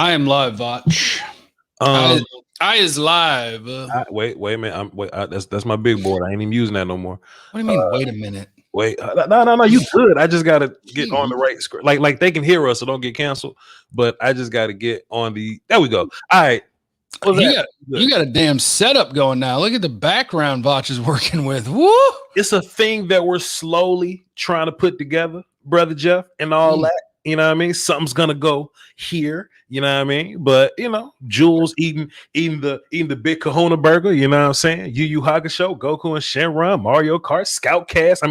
I am live, Voch. I is live. Wait a minute. That's my big board. I ain't even using that no more. What do you mean? Wait a minute. Wait, no. You good? I just gotta get on the right script. Like they can hear us, so don't get canceled. But I just gotta get on the. There we go. All right. You got a damn setup going now. Look at the background Voch is working with. Woo! It's a thing that we're slowly trying to put together, brother Jeff, and all that. You know what I mean? Something's gonna go here. You know what I mean? But Jules eating the big Kahuna burger. You know what I'm saying? Yu Yu Hakusho, Goku and Shenron, Mario Kart, Outcast.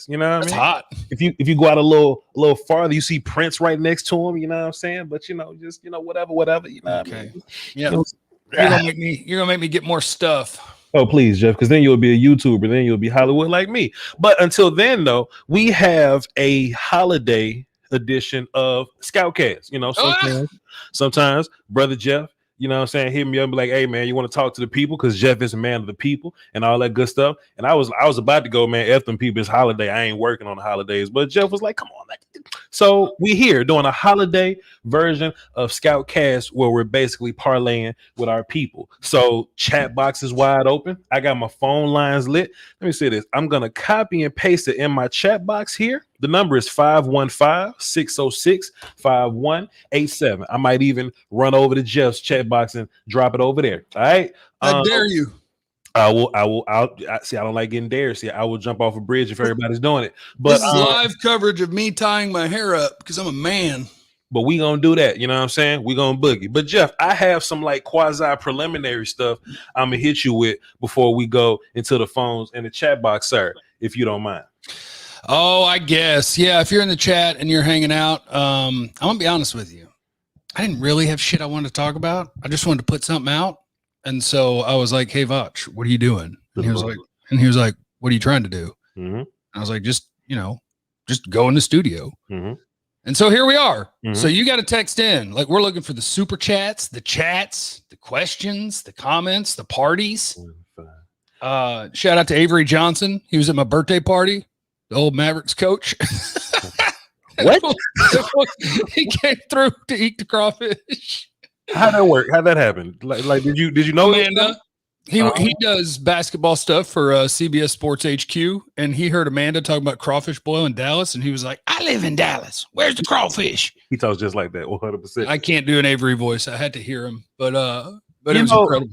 You know what I mean? It's hot. If you go out a little farther, you see Prince right next to him. You know what I'm saying? But just whatever. You know. Okay. What I Yeah. mean? You're gonna make me get more stuff. Oh, please, Jeff, because then you'll be a YouTuber. Then you'll be Hollywood like me. But until then, though, we have a holiday edition of Scoutcast. Sometimes brother Jeff, you know what I'm saying, hit me up and be like, hey man, you want to talk to the people? Because Jeff is a man of the people and all that good stuff. And I was about to go, man, F them people, it's holiday. I ain't working on the holidays. But Jeff was like, come on. So we here doing a holiday version of Scoutcast where we're basically parlaying with our people. So chat box is wide open. I got my phone lines lit. Let me see this. I'm gonna copy and paste it in my chat box here. The number is 515-606-5187. I might even run over to Jeff's chat box and drop it over there. All right. I dare you. I don't like getting dared. See, I will jump off a bridge if everybody's doing it. But this is live coverage of me tying my hair up because I'm a man. But we gonna do that, you know what I'm saying? We gonna boogie. But Jeff, I have some like quasi preliminary stuff I'm gonna hit you with before we go into the phones and the chat box, sir, if you don't mind. Oh, I guess. Yeah, if you're in the chat and you're hanging out, I'm gonna be honest with you. I didn't really have shit I wanted to talk about. I just wanted to put something out. And so I was like, hey, Voch, what are you doing? And he was like, what are you trying to do? Mm-hmm. I was like, just go in the studio. Mm-hmm. And so here we are. Mm-hmm. So you got to text in. Like, we're looking for the super chats, the questions, the comments, the parties. Shout out to Avery Johnson. He was at my birthday party, the old Mavericks coach. What? He came through to eat the crawfish. How'd that work? How'd that happen? Like did you know Amanda? He does basketball stuff for CBS Sports HQ, and he heard Amanda talking about crawfish boil in Dallas, and he was like, I live in Dallas. Where's the crawfish? He talks just like that, 100%. I can't do an Avery voice. I had to hear him, but it was incredible.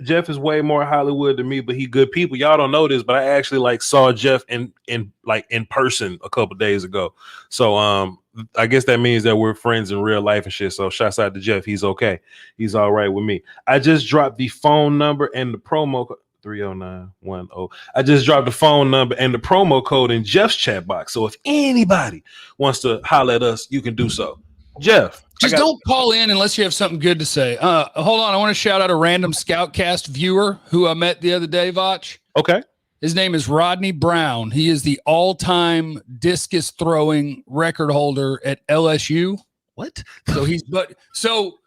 Jeff is way more Hollywood than me, but he good people. Y'all don't know this, but I actually like saw Jeff in person a couple days ago. So I guess that means that we're friends in real life and shit. So shouts out to Jeff. He's okay. He's all right with me. I just dropped the phone number and the promo code 30910. I just dropped the phone number and the promo code in Jeff's chat box. So if anybody wants to holler at us, you can do so. Jeff. Just don't call in unless you have something good to say. Hold on. I want to shout out a random Scoutcast viewer who I met the other day, Voch. Okay. His name is Rodney Brown. He is the all-time discus throwing record holder at LSU. What? So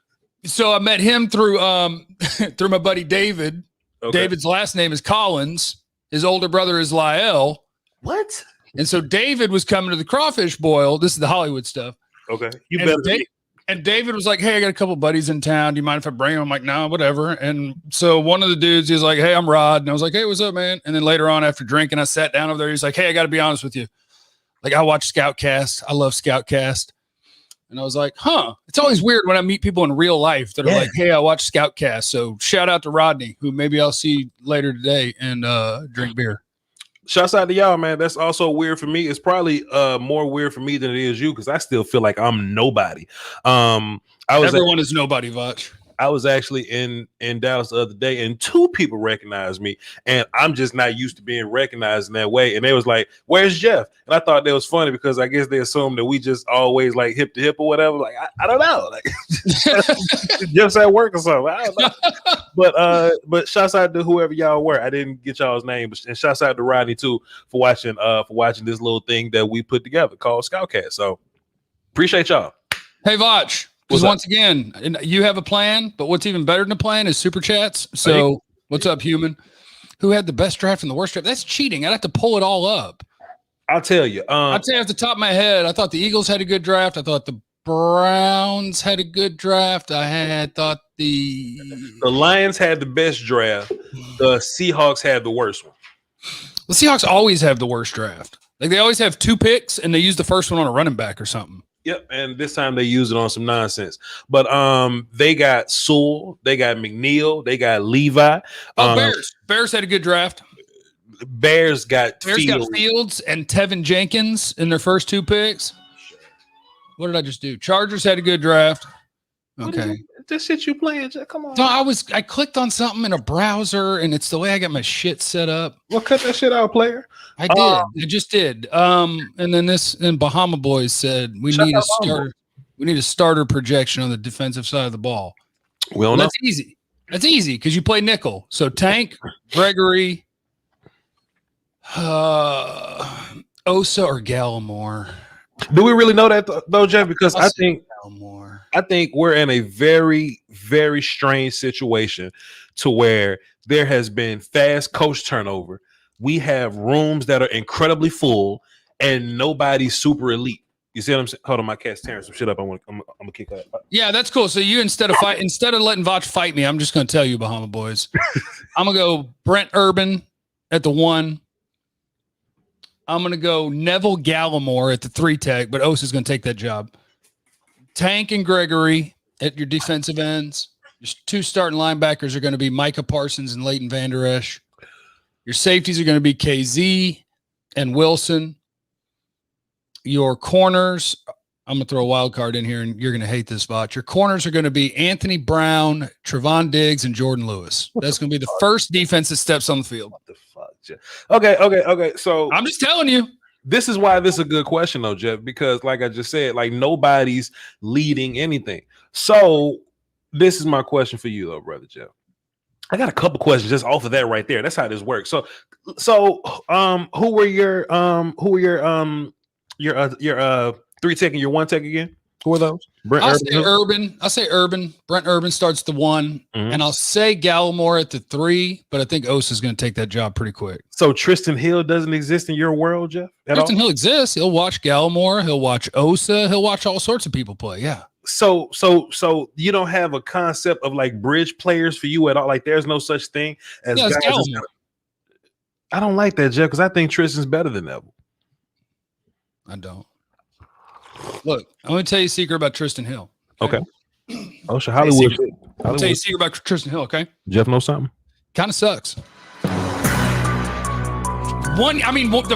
I met him through through my buddy David. Okay. David's last name is Collins. His older brother is Lyle. What? And so David was coming to the crawfish boil. This is the Hollywood stuff. Okay. And David was like, hey, I got a couple buddies in town. Do you mind if I bring them? I'm like, no, whatever. And so one of the dudes, he's like, hey, I'm Rod. And I was like, hey, what's up, man? And then later on after drinking, I sat down over there. He's like, hey, I got to be honest with you. Like, I watch Scoutcast. I love Scoutcast. And I was like, it's always weird when I meet people in real life that are like, hey, I watch Scoutcast. So shout out to Rodney, who maybe I'll see later today and drink beer. Shouts out to y'all, man. That's also weird for me. It's probably more weird for me than it is you because I still feel like I'm nobody. Everyone is nobody, Voch. I was actually in Dallas the other day and two people recognized me and I'm just not used to being recognized in that way. And they was like, where's Jeff? And I thought that was funny because I guess they assumed that we just always like hip to hip or whatever. Like, I don't know. Like Jeff's at work or something. I don't know. But shouts out to whoever y'all were. I didn't get y'all's name, and shouts out to Rodney too for watching this little thing that we put together called Scoutcast. So appreciate y'all. Hey, Voch. Because once again, you have a plan, but what's even better than a plan is super chats. So what's up, human? Who had the best draft and the worst draft? That's cheating. I'd have to pull it all up. I'll tell you. I'd say off the top of my head, I thought the Eagles had a good draft. I thought the Browns had a good draft. I thought the Lions had the best draft. The Seahawks had the worst one. The Seahawks always have the worst draft. Like, they always have 2 picks, and they use the first one on a running back or something. Yep, and this time they use it on some nonsense. But they got Sewell, they got McNeil, they got Levi. Bears had a good draft. Bears got Fields and Tevin Jenkins in their first 2 picks. What did I just do? Chargers had a good draft. Okay. This shit you playing, come on. No, I clicked on something in a browser, and it's the way I got my shit set up. Well, cut that shit out, player. I did. I just did. And then Bahama Boys said we need a starter. We need a starter projection on the defensive side of the ball. Well, that's easy. That's easy because you play nickel. So Tank, Gregory, Osa or Gallimore. Do we really know that though, Jeff? Because I think we're in a very, very strange situation to where there has been fast coach turnover. We have rooms that are incredibly full and nobody's super elite. You see what I'm saying? Hold on, my cat's tearing some shit up. I'm gonna kick that. Yeah, that's cool. So you instead of letting Voch fight me, I'm just gonna tell you, Bahama Boys. I'm gonna go Brent Urban at the 1. I'm going to go Neville Gallimore at the 3 tech, but Osa's going to take that job. Tank and Gregory at your defensive ends. Your 2 starting linebackers are going to be Micah Parsons and Leighton Vander Esch. Your safeties are going to be KZ and Wilson. Your corners, I'm going to throw a wild card in here, and you're going to hate this, Voch. Your corners are going to be Anthony Brown, Trevon Diggs, and Jordan Lewis. That's going to be the first defense that steps on the field. What the fuck, Jeff? Okay. So I'm just telling you. This is why this is a good question, though, Jeff, because like I just said, like nobody's leading anything. So this is my question for you, though, brother Jeff. I got a couple questions just off of that right there. That's how this works. So who were your 3 tech and your 1 tech again? Who are those? I'll say Urban. Brent Urban starts the 1, and I'll say Gallimore at the 3, but I think Osa's going to take that job pretty quick. So Tristan Hill doesn't exist in your world, Jeff? Tristan Hill exists. He'll watch Gallimore. He'll watch Osa. He'll watch all sorts of people play. Yeah. So you don't have a concept of like bridge players for you at all? Like there's no such thing as guys. I don't like that, Jeff, because I think Tristan's better than Neville. I don't. Look, I'm going to tell you a secret about Tristan Hill. Okay. Oh, so Hollywood. I'll tell you a secret about Tristan Hill, okay? Jeff knows something? Kind of sucks. The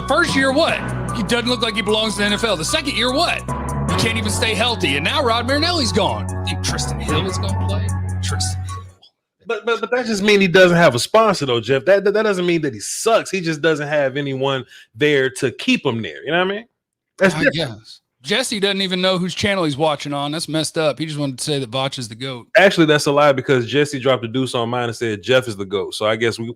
first year, what? He doesn't look like he belongs to the NFL. The second year, what? He can't even stay healthy. And now Rod Marinelli's gone. You think Tristan Hill is going to play? Tristan Hill. But that just means he doesn't have a sponsor, though, Jeff. That doesn't mean that he sucks. He just doesn't have anyone there to keep him there. You know what I mean? That's different. Yes. Jesse doesn't even know whose channel he's watching on. That's messed up. He just wanted to say that Voch is the GOAT. Actually, that's a lie because Jesse dropped a deuce on mine and said Jeff is the GOAT. So I guess we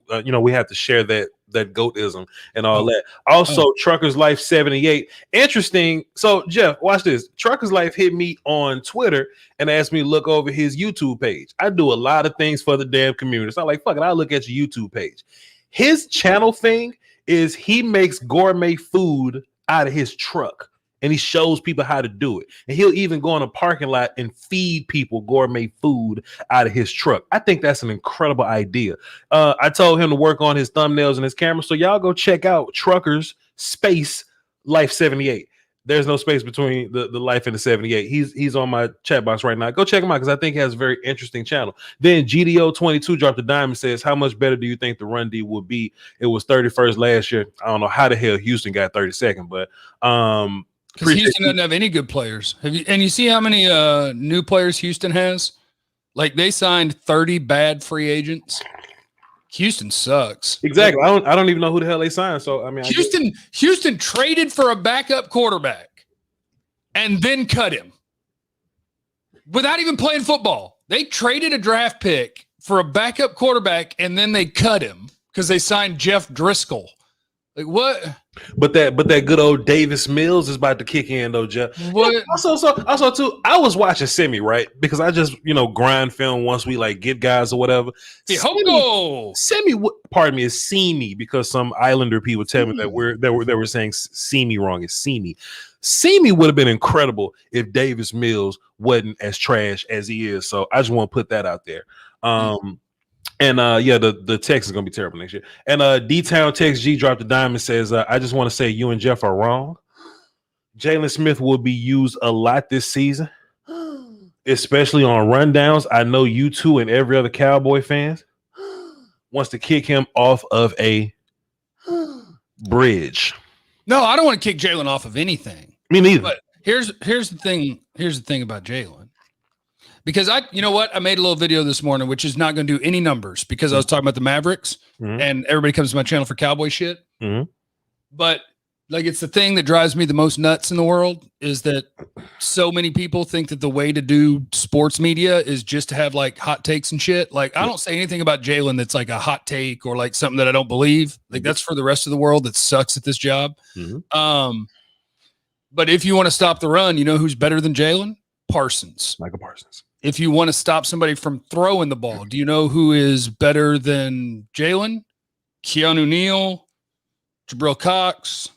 have to share that GOATism and all that. Also, Trucker's Life 78. Interesting. So Jeff, watch this. Trucker's Life hit me on Twitter and asked me to look over his YouTube page. I do a lot of things for the damn community. So I'm like, fuck it, I'll look at your YouTube page. His channel thing is he makes gourmet food out of his truck. And he shows people how to do it. And he'll even go in a parking lot and feed people gourmet food out of his truck. I think that's an incredible idea. I told him to work on his thumbnails and his camera. So y'all go check out Truckers Space Life 78. There's no space between the Life and the 78. He's on my chat box right now. Go check him out because I think he has a very interesting channel. Then GDO22 dropped a dime and says, how much better do you think the run D would be? It was 31st last year. I don't know how the hell Houston got 32nd, but because Houston doesn't have any good players. You see how many new players Houston has? Like they signed 30 bad free agents. Houston sucks. Exactly. I don't even know who the hell they signed. So I mean, Houston traded for a backup quarterback and then cut him without even playing football. They traded a draft pick for a backup quarterback and then they cut him because they signed Jeff Driscoll. Like what? But that good old Davis Mills is about to kick in though, Jeff. What? Yeah, also too, I was watching Semi, right? Because I just grind film once we like get guys or whatever. Semi, pardon me, is Semi because some Islander people tell me that they were saying Semi wrong. It's Semi. Simi would have been incredible if Davis Mills wasn't as trash as he is. So I just want to put that out there. And the Texans is gonna be terrible next year. And D-Town Tex G dropped a dime and says, I just want to say you and Jeff are wrong. Jalen Smith will be used a lot this season, especially on rundowns. I know you two and every other Cowboy fans wants to kick him off of a bridge. No, I don't want to kick Jalen off of anything. Me neither. But here's the thing. Here's the thing about Jalen. Because you know what? I made a little video this morning, which is not going to do any numbers because I was talking about the Mavericks and everybody comes to my channel for Cowboy shit. But like, it's the thing that drives me the most nuts in the world is that so many people think that the way to do sports media is just to have like hot takes and shit. Like, I don't say anything about Jalen that's like a hot take or like something that I don't believe. Like, that's for the rest of the world that sucks at this job. But if you want to stop the run, you know who's better than Jalen? Parsons. Michael Parsons. If you want to stop somebody from throwing the ball, do you know who is better than Jalen? Keanu Neal, Jabril Cox,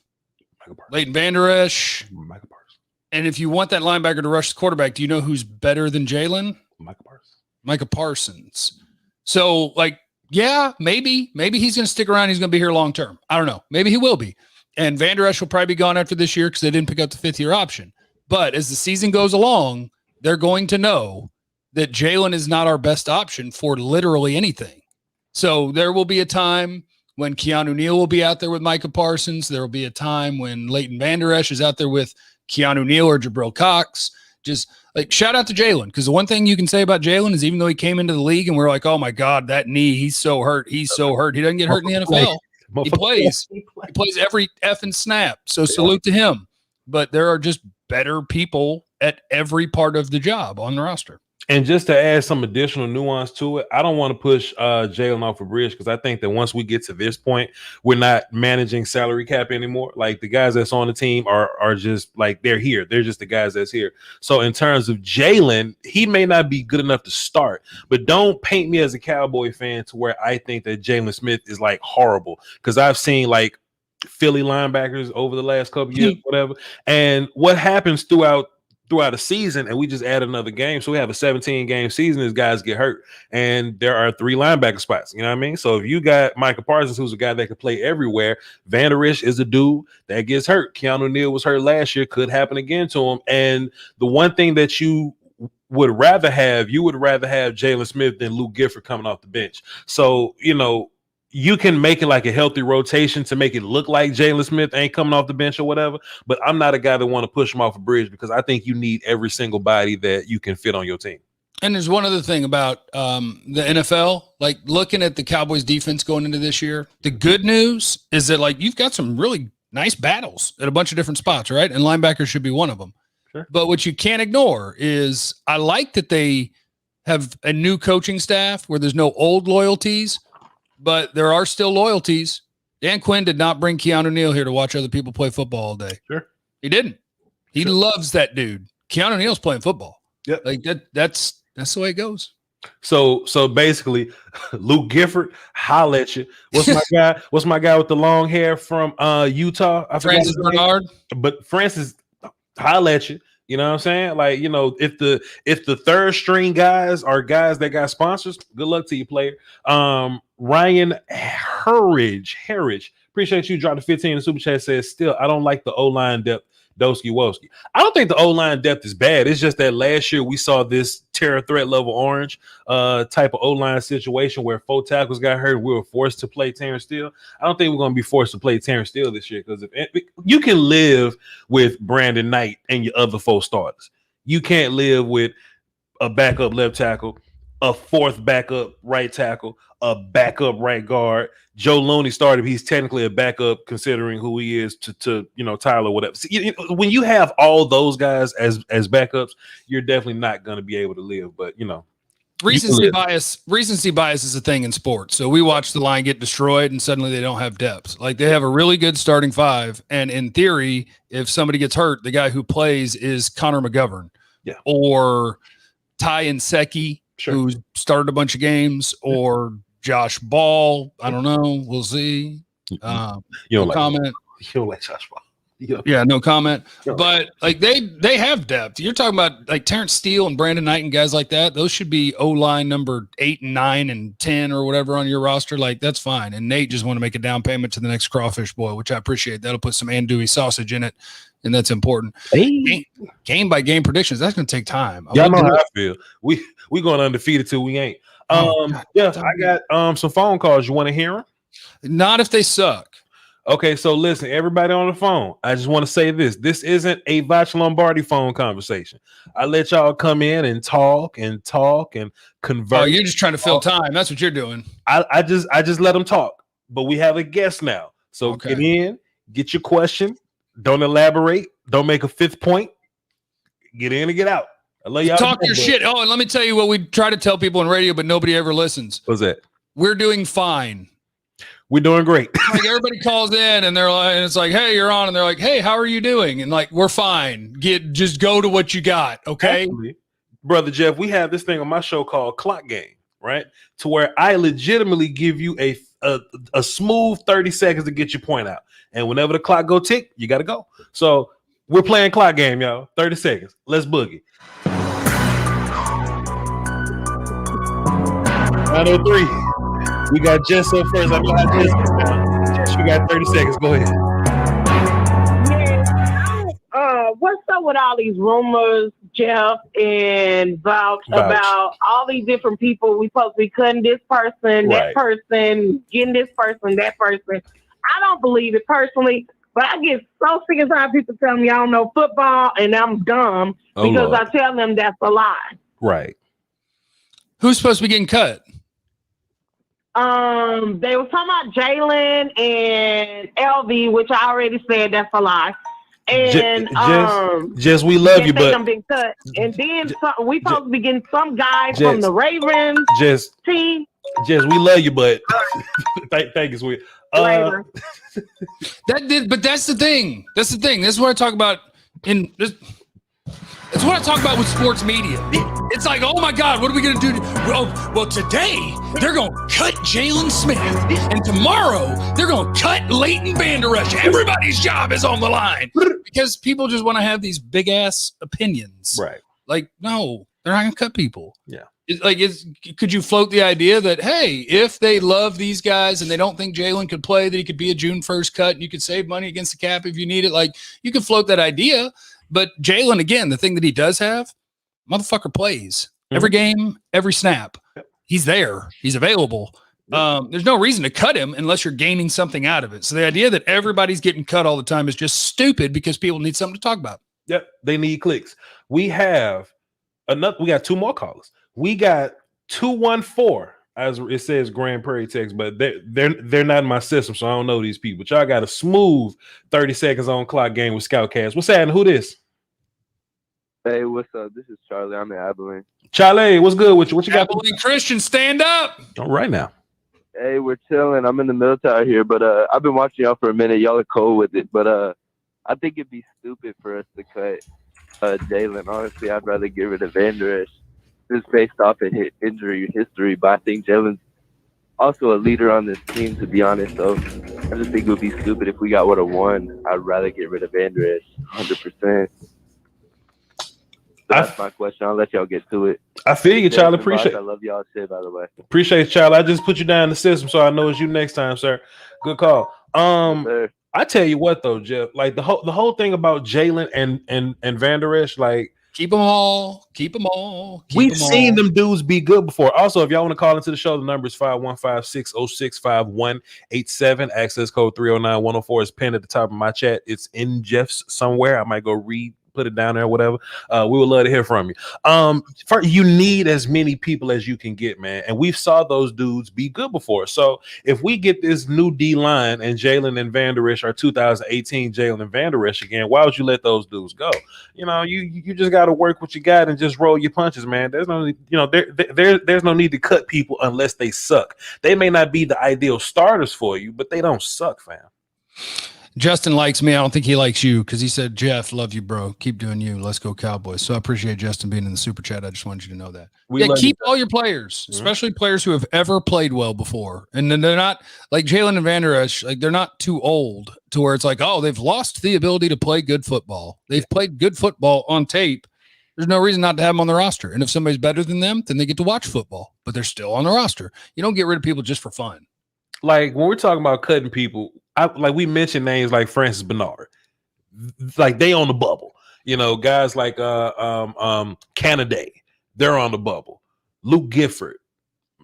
Leighton Vander Esch. Michael Parsons. And if you want that linebacker to rush the quarterback, do you know who's better than Jalen? Michael Parsons. Micah Parsons. So, like, yeah, maybe he's going to stick around. He's going to be here long term. I don't know. Maybe he will be. And Vander Esch will probably be gone after this year because they didn't pick up the fifth-year option. But as the season goes along, they're going to know that Jalen is not our best option for literally anything. So there will be a time when Keanu Neal will be out there with Micah Parsons. There will be a time when Leighton Vander Esch is out there with Keanu Neal or Jabril Cox. Just like shout out to Jalen, because the one thing you can say about Jalen is even though he came into the league and we're like, oh my God, that knee, he's so hurt. He's so hurt. He doesn't get hurt in the NFL. He plays every effing snap. So salute to him. But there are just better people at every part of the job on the roster. And just to add some additional nuance to it, I don't want to push Jalen off a bridge because I think that once we get to this point, we're not managing salary cap anymore. Like the guys that's on the team are just like they're here. They're just the guys that's here. So in terms of Jalen, he may not be good enough to start, but don't paint me as a Cowboy fan to where I think that Jalen Smith is like horrible, because I've seen like Philly linebackers over the last couple of years, whatever. And what happens throughout a season, and we just add another game, so we have a 17-game season as guys get hurt, and there are 3 linebacker spots. You know what I mean? So if you got Micah Parsons, who's a guy that could play everywhere, Vander Esch is a dude that gets hurt. Keanu Neal was hurt last year, could happen again to him. And the one thing that you would rather have Jalen Smith than Luke Gifford coming off the bench. So, you know, you can make it like a healthy rotation to make it look like Jalen Smith ain't coming off the bench or whatever, but I'm not a guy that want to push him off a bridge because I think you need every single body that you can fit on your team. And there's one other thing about the NFL, like looking at the Cowboys defense going into this year, the good news is that like you've got some really nice battles at a bunch of different spots, right? And linebackers should be one of them. Sure. But what you can't ignore is I like that they have a new coaching staff where there's no old loyalties, but there are still loyalties. Dan Quinn did not bring Keanu Neal here to watch other people play football all day. Sure. He didn't. He loves that dude. Keanu Neal's playing football. Yep. Like that's the way it goes. So basically, Luke Gifford, holla at you. What's my guy? What's my guy with the long hair from Utah? I forgot Francis Bernard. But Francis, holla at you. You know what I'm saying? Like, you know, if the third string guys are guys that got sponsors, good luck to you, player. Ryan Harridge, appreciate you. Dropped the 15 in the super chat. Says still, I don't like the O-line depth. Doski Woski. I don't think the O-line depth is bad. It's just that last year we saw this terror threat level orange type of O-line situation where 4 tackles got hurt. We were forced to play Terrence Steele. I don't think we're going to be forced to play Terrence Steele this year because you can live with Brandon Knight and your other 4 starters. You can't live with a backup left tackle, a 4th backup right tackle, a backup right guard. Joe Looney started. He's technically a backup considering who he is to you know, Tyler, whatever. See, when you have all those guys as backups, you're definitely not going to be able to live. But, you know, recency bias is a thing in sports. So we watch the line get destroyed and suddenly they don't have depth. Like they have a really good starting 5. And in theory, if somebody gets hurt, the guy who plays is Connor McGovern or Ty Nsekhe, who started a bunch of games, or Josh Ball. I don't know. We'll see. You don't comment. You don't like Josh Ball. Yeah, no comment. No. But like they have depth. You're talking about like Terrence Steele and Brandon Knight and guys like that. Those should be O-line number 8 and 9 and 10 or whatever on your roster. Like that's fine. And Nate just want to make a down payment to the next Crawfish boy, which I appreciate. That'll put some andouille sausage in it, and that's important. Hey. Game by game predictions. That's going to take time. Y'all know how I feel. We going undefeated till we ain't. I got some phone calls. You want to hear them? Not if they suck. Okay, so listen, everybody on the phone, I just want to say this. This isn't a Voch Lombardi phone conversation. I let y'all come in and talk and converse. Oh, you're just trying to fill time. That's what you're doing. I just let them talk. But we have a guest now. So Get in, get your question. Don't elaborate. Don't make a fifth point. Get in and get out. I love y'all. Talk your shit. Oh, and let me tell you what we try to tell people on radio, but nobody ever listens. What's that? We're doing fine. We're doing great. Like everybody calls in and they're like, and it's like, hey, you're on. And they're like, hey, how are you doing? And like, we're fine. Just go to what you got. Okay. Actually, Brother Jeff, we have this thing on my show called Clock Game, right? To where I legitimately give you a smooth 30 seconds to get your point out. And whenever the clock go tick, you got to go. So we're playing Clock Game, y'all. 30 seconds. Let's boogie. 903. We got Jess up first. I know how Jess, you got 30 seconds. Go ahead. Yeah. What's up with all these rumors, Jeff and Vouch, about all these different people? We supposed to be cutting this person, that person, getting this person, that person. I don't believe it personally, but I get so sick and tired of people telling me I don't know football and I'm dumb because I tell them that's a lie. Right. Who's supposed to be getting cut? They were talking about Jalen and LV, which I already said that's a lie. And Jess, we love you, but I'm being cut. And then we supposed to be getting some guy from the Ravens team. Jess, we love you, but thank you, sweet. Later. But that's the thing. This is what I talk about it's what I talk about with sports media. It's like, oh my God, what are we going to do? Well, today they're going to cut Jalen Smith, and tomorrow they're going to cut Leighton Vander Esch. Everybody's job is on the line because people just want to have these big ass opinions. Right? Like, no, they're not going to cut people. Yeah. Could you float the idea that, hey, if they love these guys and they don't think Jalen could play, that he could be a June 1st cut and you could save money against the cap if you need it? Like, you could float that idea. But Jalen, again, the thing that he does have, motherfucker plays every game, every snap. He's there. He's available. There's no reason to cut him unless you're gaining something out of it. So the idea that everybody's getting cut all the time is just stupid because people need something to talk about. Yep, they need clicks. We got two more callers. We got 214, as it says Grand Prairie, Texas, but they're not in my system, so I don't know these people. But y'all got a smooth 30 seconds on Clock Game with Scoutcast. What's happening? Who this? Hey, what's up? This is Charlie. I'm in Abilene. Charlie, what's good with you? What you got? Abilene Christian, stand up. All right now. Hey, we're chilling. I'm in the military here, but I've been watching y'all for a minute. Y'all are cool with it, but I think it'd be stupid for us to cut Jalen. Honestly, I'd rather get rid of Vander Esch just based off of his injury history, but I think Jalen's also a leader on this team, to be honest. So I just think it would be stupid if we got what a one. I'd rather get rid of Vander Esch 100%. That's my question. I'll let y'all get to it. I feel you, Charlie. Appreciate it. I love y'all shit, by the way. Appreciate it, Charlie. I just put you down in the system so I know it's you next time, sir. Good call. Yes, I tell you what though, Jeff, like the whole thing about Jalen and Vander Esch, like keep them all. We've seen them dudes be good before. Also, if y'all want to call into the show, the number is 515-606-5187. Access code 309-104 is pinned at the top of my chat. It's in Jeff's somewhere. I might go put it down there, whatever. We would love to hear from you. You need as many people as you can get, man. And we saw those dudes be good before. So if we get this new D line and Jalen and Vander Esch are 2018 Jalen and Vander Esch again, why would you let those dudes go? You know, you just got to work what you got and just roll your punches, man. There's no, there's no need to cut people unless they suck. They may not be the ideal starters for you, but they don't suck, fam. Justin likes me. I don't think he likes you because he said, Jeff, love you, bro. Keep doing you. Let's go Cowboys. So I appreciate Justin being in the super chat. I just wanted you to know that. Keep all your players, especially players who have ever played well before. And then they're not like Jalen and Van Der Esch, like they're not too old to where it's like, oh, they've lost the ability to play good football. They've played good football on tape. There's no reason not to have them on the roster. And if somebody's better than them, then they get to watch football, but they're still on the roster. You don't get rid of people just for fun. Like when we're talking about cutting people, like we mentioned names like Francis Bernard, like they on the bubble. You know, guys like Canada, they're on the bubble. Luke Gifford,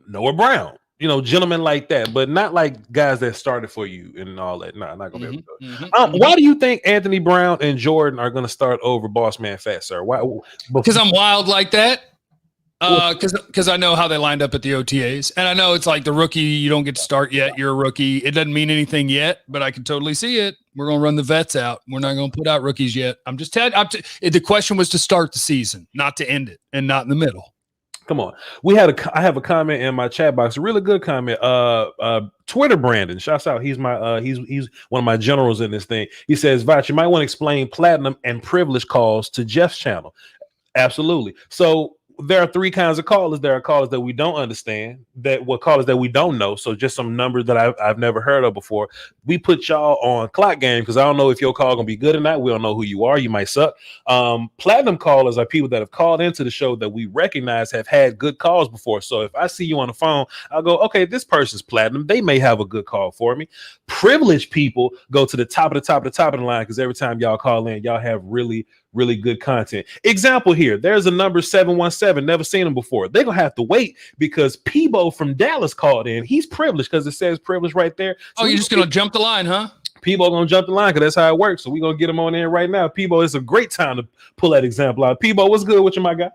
Noah Brown, you know, gentlemen like that, but not like guys that started for you and all that. No, not gonna be able to go. Why do you think Anthony Brown and Jordan are gonna start over Boss Man Fat, sir? Why? Because I'm wild like that. Because I know how they lined up at the OTAs, and I know it's like the rookie, you don't get to start yet. You're a rookie. It doesn't mean anything yet, but I can totally see it. We're going to run the vets out. We're not going to put out rookies yet. I'm just telling. The question was to start the season, not to end it, and not in the middle. Come on. I have a comment in my chat box, a really good comment. Twitter Brandon, shouts out. He's my he's one of my generals in this thing. He says, Voch, you might want to explain platinum and privilege calls to Jeff's channel. Absolutely. So there are three kinds of callers. There are callers that we don't understand, callers that we don't know. So just some numbers that I've never heard of before. We put y'all on clock game because I don't know if your call gonna be good or not. We don't know who you are. You might suck. Platinum callers are people that have called into the show that we recognize have had good calls before. So if I see you on the phone, I'll go, okay, this person's platinum. They may have a good call for me. Privileged people go to the top of the line because every time y'all call in, y'all have really good content. Example here, there's a number 717, never seen him before. They're gonna have to wait because Peebo from Dallas called in. He's privileged because it says privilege right there. So you're just gonna jump the line, huh? Peebo gonna jump the line because that's how it works. So we're gonna get him on in right now. Peebo, it's a great time to pull that example out. Peebo, what's good with you, my guy?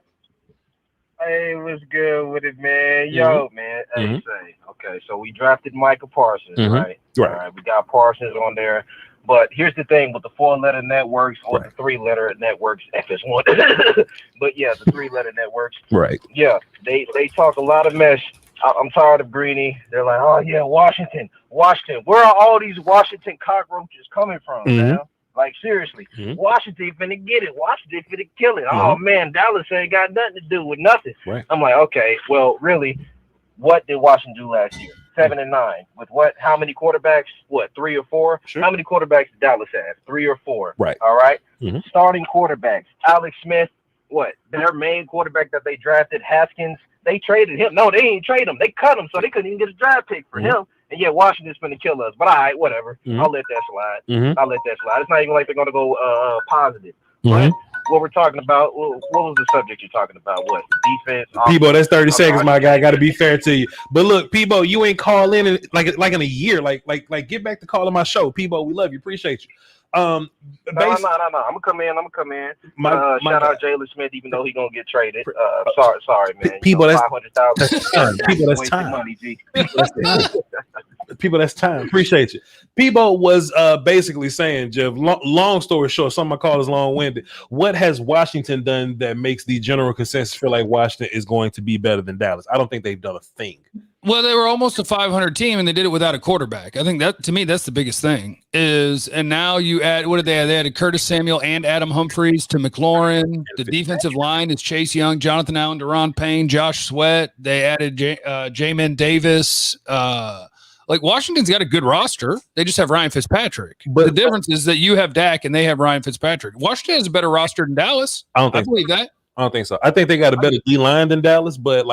Hey, what's good with it, man? Yo, man. Hey, okay, so we drafted Michael Parsons, right? All right, we got Parsons on there. But here's the thing with the 4-letter networks or the 3-letter networks, FS1. But yeah, the 3-letter networks. Right. Yeah, they talk a lot of mess. I'm tired of Greeny. They're like, oh yeah, Washington. Where are all these Washington cockroaches coming from, man? Like seriously, Washington finna get it. Washington finna kill it. Oh man, Dallas ain't got nothing to do with nothing. Right. I'm like, okay, well, really, what did Washington do last year? 7-9 with what? How many quarterbacks? What, 3 or 4? Sure. How many quarterbacks did Dallas have? 3 or 4. Right. All right. Starting quarterbacks. Alex Smith. What? Their main quarterback that they drafted, Haskins. They traded him. No, they didn't trade him. They cut him, so they couldn't even get a draft pick for him. And yeah, Washington's going to kill us. But all right, whatever. I'll let that slide. I'll let that slide. It's not even like they're going to go positive. But what we're talking about, what was the subject you're talking about? What? Defense? Peebo, that's 30 seconds, my guy. Got to be fair to you. But look, Peebo, you ain't call in like in a year. Like get back to calling my show. Peebo, we love you. Appreciate you. No. I'm gonna come in. Shout out Jalen Smith, even though he's gonna get traded. Sorry, man. People, that's 500,000. People, that's time. Money, People, that's time. Appreciate you. Peebo was basically saying, Jeff. Long story short, some of my callers long-winded. What has Washington done that makes the general consensus feel like Washington is going to be better than Dallas? I don't think they've done a thing. Well, they were almost a 500 team, and they did it without a quarterback. I think that, to me, that's the biggest thing. And now you add, what did they add? They added Curtis Samuel and Adam Humphries to McLaurin. The defensive line is Chase Young, Jonathan Allen, Deron Payne, Josh Sweat. They added Jamin Davis. Like Washington's got a good roster. They just have Ryan Fitzpatrick. But the difference is that you have Dak and they have Ryan Fitzpatrick. Washington has a better roster than Dallas. I believe that. I don't think so. I think they got a better D line than Dallas, but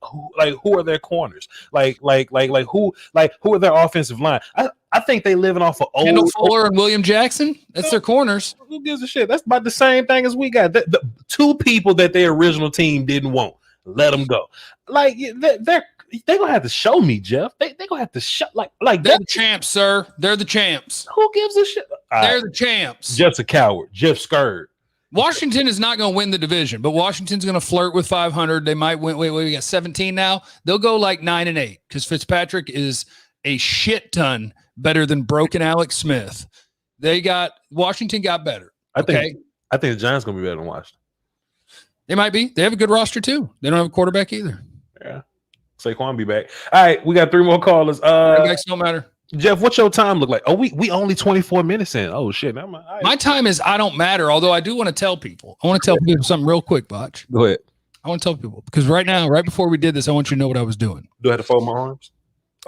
who are their corners? Who are their offensive line? I think they living off of old Kendall Fuller and William Jackson. That's their corners. Who gives a shit? That's about the same thing as we got. The two people that their original team didn't want. Let them go. They're gonna have to show me, Jeff. They're gonna have to show like they're the champs, sir. They're the champs. Who gives a shit? They're the champs. Jeff's a coward. Jeff scared. Washington is not going to win the division, but Washington's going to flirt with 500. They might win. Wait, we got 17 now. They'll go like 9-8 because Fitzpatrick is a shit ton better than broken Alex Smith. Washington got better. I think the Giants going to be better than Washington. They might be. They have a good roster too. They don't have a quarterback either. Yeah. Saquon be back. All right, we got 3 more callers. Quarterbacks don't matter. Jeff, what's your time look like? Oh, we only 24 minutes in. Oh shit. My time is I don't matter. Although I do want to tell people. I want to tell people something real quick, Voch. Go ahead. I want to tell people because right now, right before we did this, I want you to know what I was doing. Do I have to fold my arms?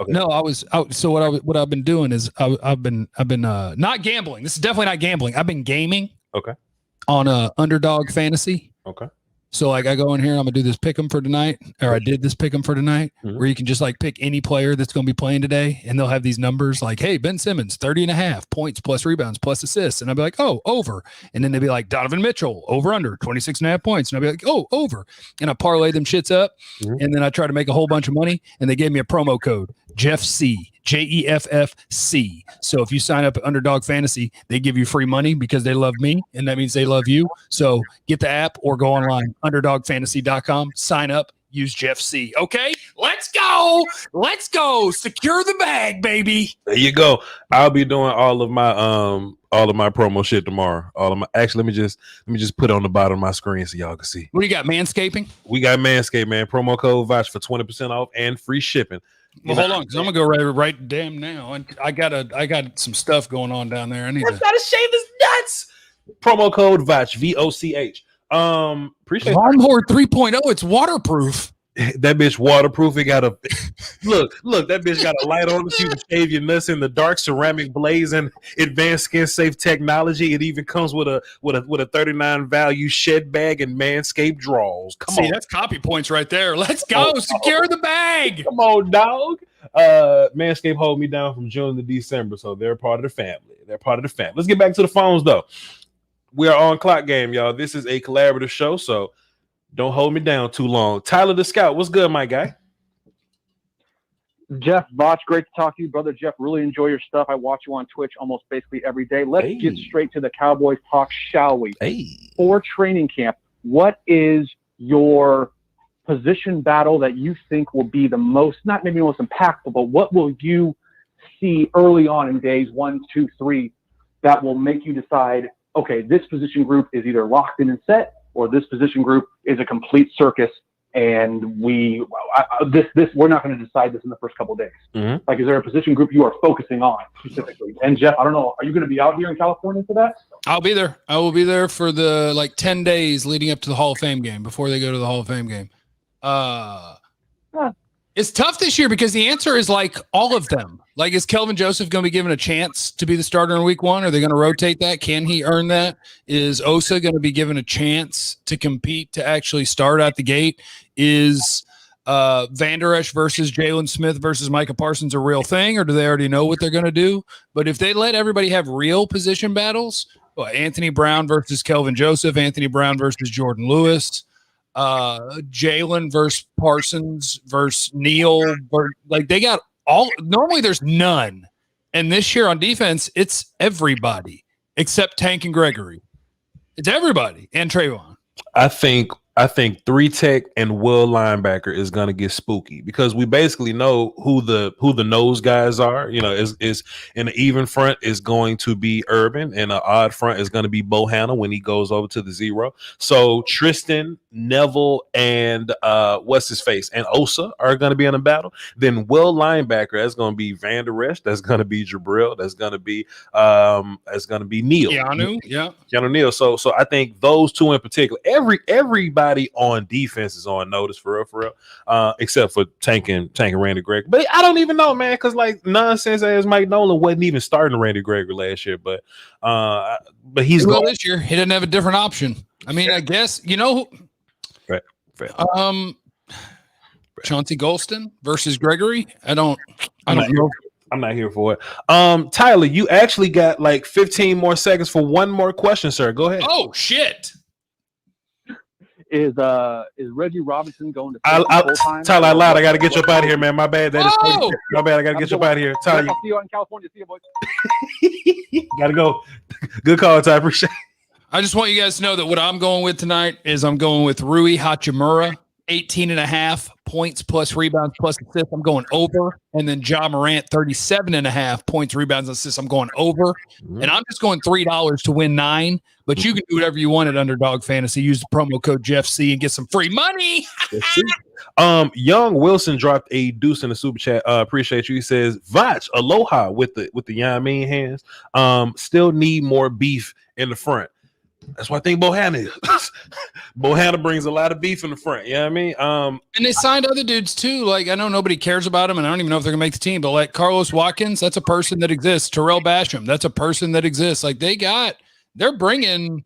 Okay. No, I was out. So what I've been doing is I've been not gambling. This is definitely not gambling. I've been gaming. Okay. On Underdog Fantasy. Okay. So like I go in here, I'm gonna do this pick 'em for tonight, or I did this pick 'em for tonight, where you can just like pick any player that's gonna be playing today, and they'll have these numbers like, hey, Ben Simmons, 30.5 points plus rebounds plus assists, and I'll be like, oh, over, and then they'll be like Donovan Mitchell over under 26.5 points, and I'll be like, oh, over, and I parlay them shits up, and then I try to make a whole bunch of money, and they gave me a promo code Jeff C. JEFFC. So if you sign up at Underdog Fantasy, they give you free money because they love me, and that means they love you. So get the app or go online, underdogfantasy.com, sign up, use Jeff C. Okay, let's go. Let's go. Secure the bag, baby. There you go. I'll be doing all of my promo shit tomorrow. Actually, let me just put it on the bottom of my screen so y'all can see. What do you got? Manscaping? We got Manscaped, man. Promo code Voch for 20% off and free shipping. Well, hold on, because I'm gonna go right damn now, and I got some stuff going on down there. I need to shave his nuts. Promo code Voch, VOCH. Appreciate Lawnmower 3.0. It's waterproof. That bitch waterproof. It got a look. That bitch got a light on it. You can shave your nuts in the dark, ceramic blaze, and advanced skin safe technology. It even comes with a 39 value shed bag and Manscaped draws. Come on, that's copy points right there. Let's go. Secure the bag. Come on, dog. Manscaped hold me down from June to December, so they're part of the family. Let's get back to the phones though. We are on clock game, y'all. This is a collaborative show, so don't hold me down too long. Tyler the Scout, what's good, my guy? Jeff, Voch, great to talk to you, brother. Jeff, really enjoy your stuff. I watch you on Twitch almost basically every day. Let's get straight to the Cowboys talk, shall we? For training camp, what is your position battle that you think will be the most, not maybe most impactful, but what will you see early on in days 1, 2, 3 that will make you decide, okay, this position group is either locked in and set, or this position group is a complete circus, and we're not going to decide this in the first couple of days. Like, is there a position group you are focusing on specifically? And Jeff, I don't know, are you going to be out here in California for that? I'll be there. I will be there for the 10 days leading up to the Hall of Fame game, before they go to the Hall of Fame game. It's tough this year because the answer is like all of them. Like, is Kelvin Joseph going to be given a chance to be the starter in week 1? Are they going to rotate that? Can he earn that? Is Osa going to be given a chance to compete to actually start out the gate? Is Van Der Esch versus Jalen Smith versus Micah Parsons a real thing, or do they already know what they're going to do? But if they let everybody have real position battles, Anthony Brown versus Kelvin Joseph, Anthony Brown versus Jordan Lewis, Jalen versus Parsons versus Neal, like they got all. Normally there's none, and this year on defense it's everybody except Tank and Gregory. It's everybody and Trevon. I think 3-tech and Will linebacker is gonna get spooky because we basically know who the nose guys are. You know, is in an even front is going to be Urban, and an odd front is going to be Bohanna when he goes over to the 0. So Tristan, Neville, and what's his face, and Osa are going to be in a battle. Then Will linebacker, that's going to be Van Der Esch, that's going to be Jabril, that's going to be Neal. Keanu Neal. So I think those two in particular, everybody on defense is on notice for real, except for Tank and Randy Gregory. But I don't even know, man, because like nonsense as Mike Nolan wasn't even starting Randy Gregory last year, but he's going this year. He didn't have a different option. I mean, I guess right. Chauncey Golston versus Gregory. I don't know. I'm not here for it. Tyler, you actually got like 15 more seconds for one more question, sir. Go ahead. Oh shit. Is Reggie Robinson going to full-time? Tyler, I lied. I got to get you up out of here, man. My bad. My bad. I got to get you up out of here. Tyler, I'll see you out in California. See you, boys. Got to go. Good call, Tyler. Appreciate it. I just want you guys to know that what I'm going with tonight is I'm going with Rui Hachimura, 18.5 points plus rebounds plus assists. I'm going over. And then Ja Morant, 37.5 points, rebounds, assists. I'm going over. And I'm just going $3 to win 9. But you can do whatever you want at Underdog Fantasy. Use the promo code Jeff C and get some free money. Young Wilson dropped a deuce in the super chat. Appreciate you. He says, Voch, aloha with the Yamin hands. Still need more beef in the front. That's what I think Bohanna is. Bohanna brings a lot of beef in the front. You know what I mean? And they signed other dudes too. Like, I know nobody cares about them, and I don't even know if they're gonna make the team, but like Carlos Watkins, that's a person that exists. Terrell Basham, that's a person that exists. Like, they're bringing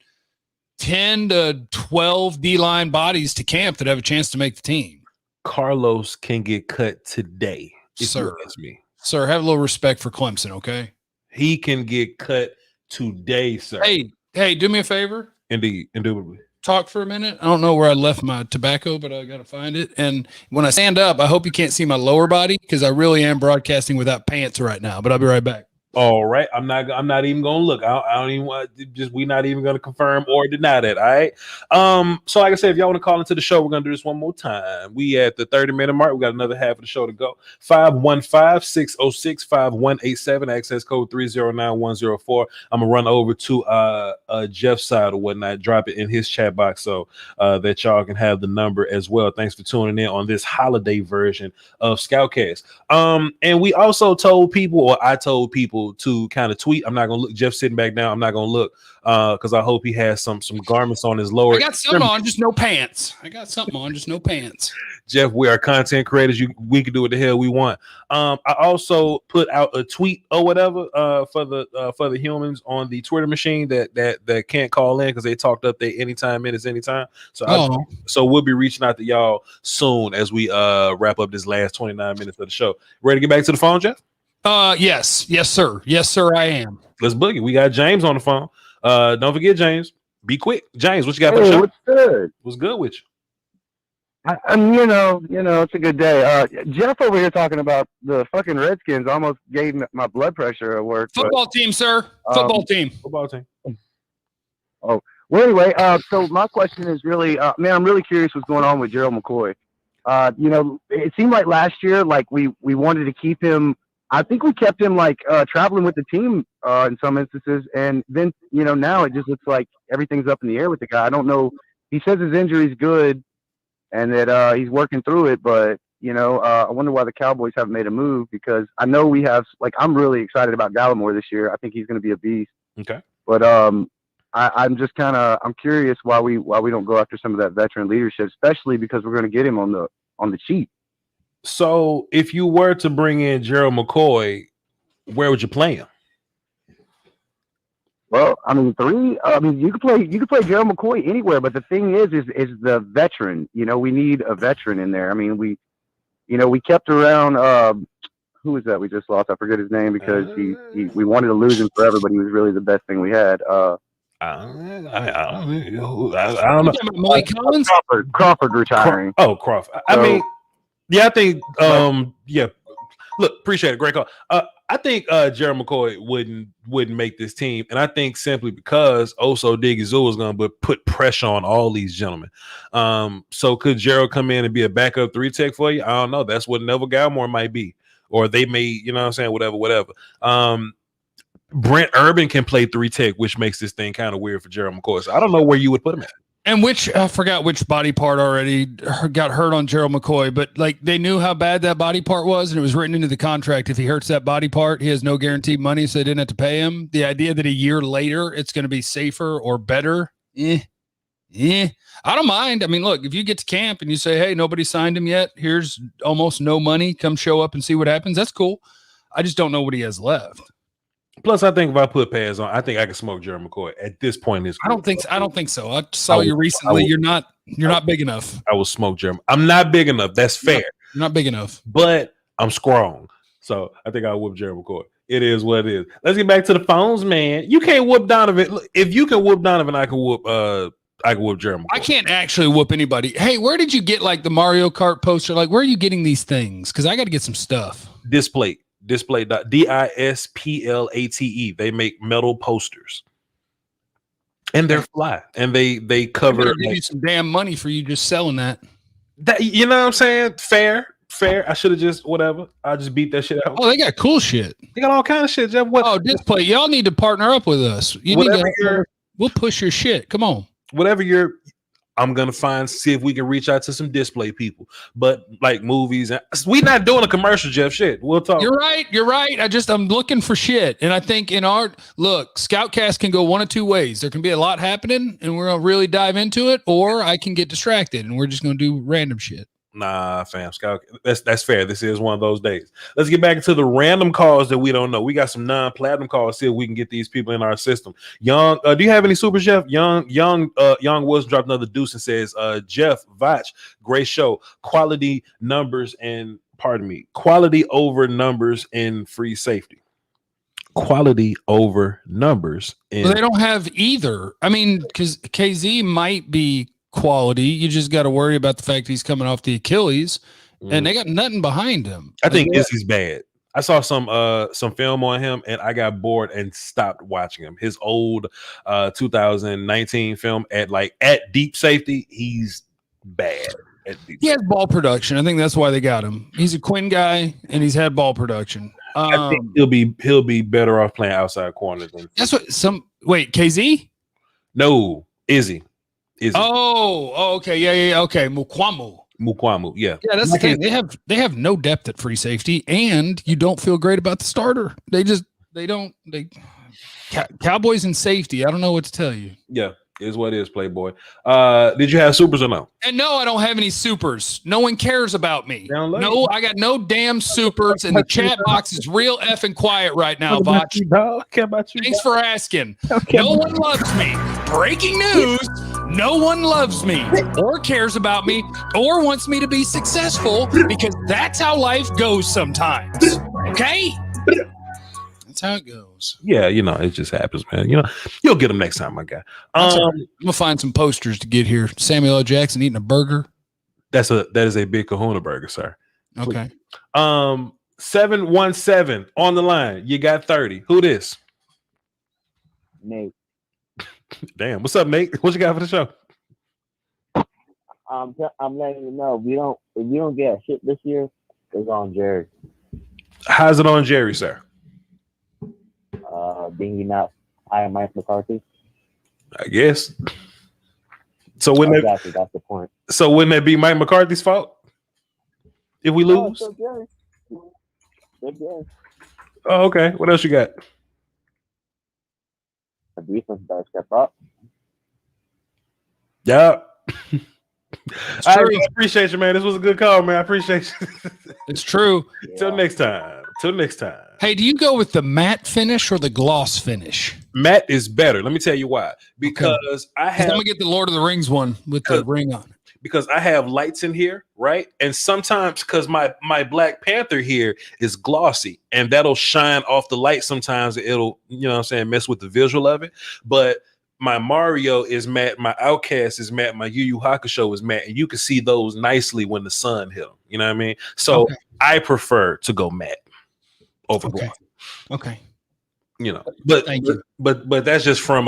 10 to 12 D-line bodies to camp that have a chance to make the team. Carlos can get cut today. Sir, sir, have a little respect for Clemson, okay? He can get cut today, sir. Hey, do me a favor. Indeed, indubitably. Talk for a minute. I don't know where I left my tobacco, but I got to find it. And when I stand up, I hope you can't see my lower body because I really am broadcasting without pants right now, but I'll be right back. All right. I'm not even gonna look. I don't even want we're not even gonna confirm or deny that. All right. So like I said, if y'all want to call into the show, we're gonna do this one more time. We at the 30-minute mark. We got another half of the show to go. 515-606-5187, access code 309104. I'm gonna run over to Jeff's side or whatnot, drop it in his chat box so that y'all can have the number as well. Thanks for tuning in on this holiday version of Scoutcast. And we also told people, or I told people, to kind of tweet. I'm not gonna look. Jeff sitting back down. I'm not gonna look because I hope he has some garments on his lower. I got something on, just no pants. I got something on, just no pants. Jeff, we are content creators. We can do what the hell we want. I also put out a tweet or whatever for the humans on the Twitter machine that can't call in because they talked up there anytime. So so we'll be reaching out to y'all soon as we wrap up this last 29 minutes of the show. Ready to get back to the phone, Jeff? Yes, sir, I am. Let's boogie. We got James on the phone. Don't forget, James. Be quick, James. What you got for the show? What's good? What's good with you? You know, it's a good day. Jeff over here talking about the fucking Redskins almost gave my blood pressure at work. Football team, sir. Football team. Oh, well, anyway, so my question is really, man, I'm really curious what's going on with Gerald McCoy. You know, it seemed like last year, like we wanted to keep him. I think we kept him like traveling with the team in some instances, and then now it just looks like everything's up in the air with the guy. I don't know. He says his injury's good, and that he's working through it, but I wonder why the Cowboys haven't made a move because I know we have. Like, I'm really excited about Gallimore this year. I think he's going to be a beast. Okay, but I'm just I'm curious why we don't go after some of that veteran leadership, especially because we're going to get him on the cheap. So if you were to bring in Gerald McCoy, where would you play him? Well, I mean, you could play Gerald McCoy anywhere, but the thing is the veteran. We need a veteran in there. I mean, we kept around. Who was that we just lost? I forget his name because we wanted to lose him forever, but he was really the best thing we had. I don't know. Mike Collins? Crawford retiring. Crawford. I mean, yeah, I think. Yeah. Look, appreciate it. Great call. I think Gerald McCoy wouldn't make this team, and I think simply because Oso Digizou is going to put pressure on all these gentlemen. So could Gerald come in and be a backup 3 tech for you? I don't know. That's what Neville Gallimore might be, or they may, whatever. Brent Urban can play 3 tech, which makes this thing kind of weird for Gerald McCoy. So I don't know where you would put him at. And I forgot which body part already got hurt on Gerald McCoy, but like they knew how bad that body part was, and it was written into the contract. If he hurts that body part, he has no guaranteed money, so they didn't have to pay him. The idea that a year later it's going to be safer or better, I don't mind. I mean, look, if you get to camp and you say, hey, nobody signed him yet, here's almost no money, come show up and see what happens, that's cool. I just don't know what he has left. Plus, I think if I put pads on, I think I can smoke Gerald McCoy at this point in his career. I don't think so. I saw you recently. You're not big enough. I will smoke Gerald. I'm not big enough. That's fair. You're not big enough. But I'm strong. So I think I'll whoop Gerald McCoy. It is what it is. Let's get back to the phones, man. You can't whoop Donovan. Look, if you can whoop Donovan, I can whoop Gerald McCoy. I can't actually whoop anybody. Hey, where did you get like the Mario Kart poster? Like, where are you getting these things? Because I got to get some stuff. Displate. Displate. They make metal posters, and they're fly, and they cover. Give you some damn money for you just selling that. You know what I'm saying? Fair. I should have just whatever. I just beat that shit out. Oh, they got cool shit. They got all kind of shit. Jeff, what? Oh, Displate. Y'all need to partner up with us. We'll push your shit. Come on. Whatever I'm gonna see if we can reach out to some display people. But like movies, we not doing a commercial, Jeff. Shit, we'll talk. You're right. I'm looking for shit, and I think Scoutcast can go one of two ways. There can be a lot happening, and we're gonna really dive into it, or I can get distracted, and we're just gonna do random shit. Nah, fam, Scout. That's fair. This is one of those days. Let's get back into the random calls that we don't know. We got some non-platinum calls. See if we can get these people in our system. Young, do you have any super Jeff? Young Woods dropped another deuce and says, Jeff, Voch, great show. Quality over numbers in free safety. Quality over numbers. Well, they don't have either. I mean, because KZ might be quality. You just got to worry about the fact he's coming off the Achilles, and they got nothing behind him. I think Izzy's bad. I saw some film on him, and I got bored and stopped watching him. His old 2019 film at deep safety, he's bad. He has ball production. I think that's why they got him. He's a Quinn guy, and he's had ball production. I think he'll be better off playing outside corner than that's what KZ? No, Izzy. Oh, okay, yeah, okay. Mukwamu, yeah. Yeah, that's the thing. They have no depth at free safety, and you don't feel great about the starter. Cowboys and safety. I don't know what to tell you. Yeah, is what it is, Playboy. Did you have supers or no? And no, I don't have any supers. No one cares about me. No, I got no damn supers, and the chat box is real effing quiet right now, Voch. Thanks for asking. No one loves me. Breaking news. No one loves me or cares about me or wants me to be successful, because that's how life goes sometimes. Okay? That's how it goes. Yeah, it just happens, man. You'll get them next time, my guy. I'm gonna find some posters to get here. Samuel L. Jackson eating a burger. That is a big kahuna burger, sir. Okay. 717 on the line. You got 30. Who this? Nate. Damn. What's up, Nate? What you got for the show? I'm letting you know, if we don't get a shit this year, it's on Jerry. How's it on Jerry, sir? Being not I am Mike McCarthy. I guess. So wouldn't that's the point. So wouldn't that be Mike McCarthy's fault if we lose? So Jerry. Oh, okay. What else you got? The defense better step up. Yeah. I appreciate you, man. This was a good call, man. I appreciate you. It's true. Yeah. Till next time. Hey, do you go with the matte finish or the gloss finish? Matte is better. Let me tell you why. Because I'm gonna get the Lord of the Rings one with the ring on. Because I have lights in here, right? And sometimes because my Black Panther here is glossy, and that'll shine off the light sometimes. It'll, mess with the visual of it. But my Mario is matte, my Outcast is matte, my Yu Yu Hakusho is matte, and you can see those nicely when the sun hit them. You know what I mean? So I prefer to go matte over gloss. Okay. But that's just from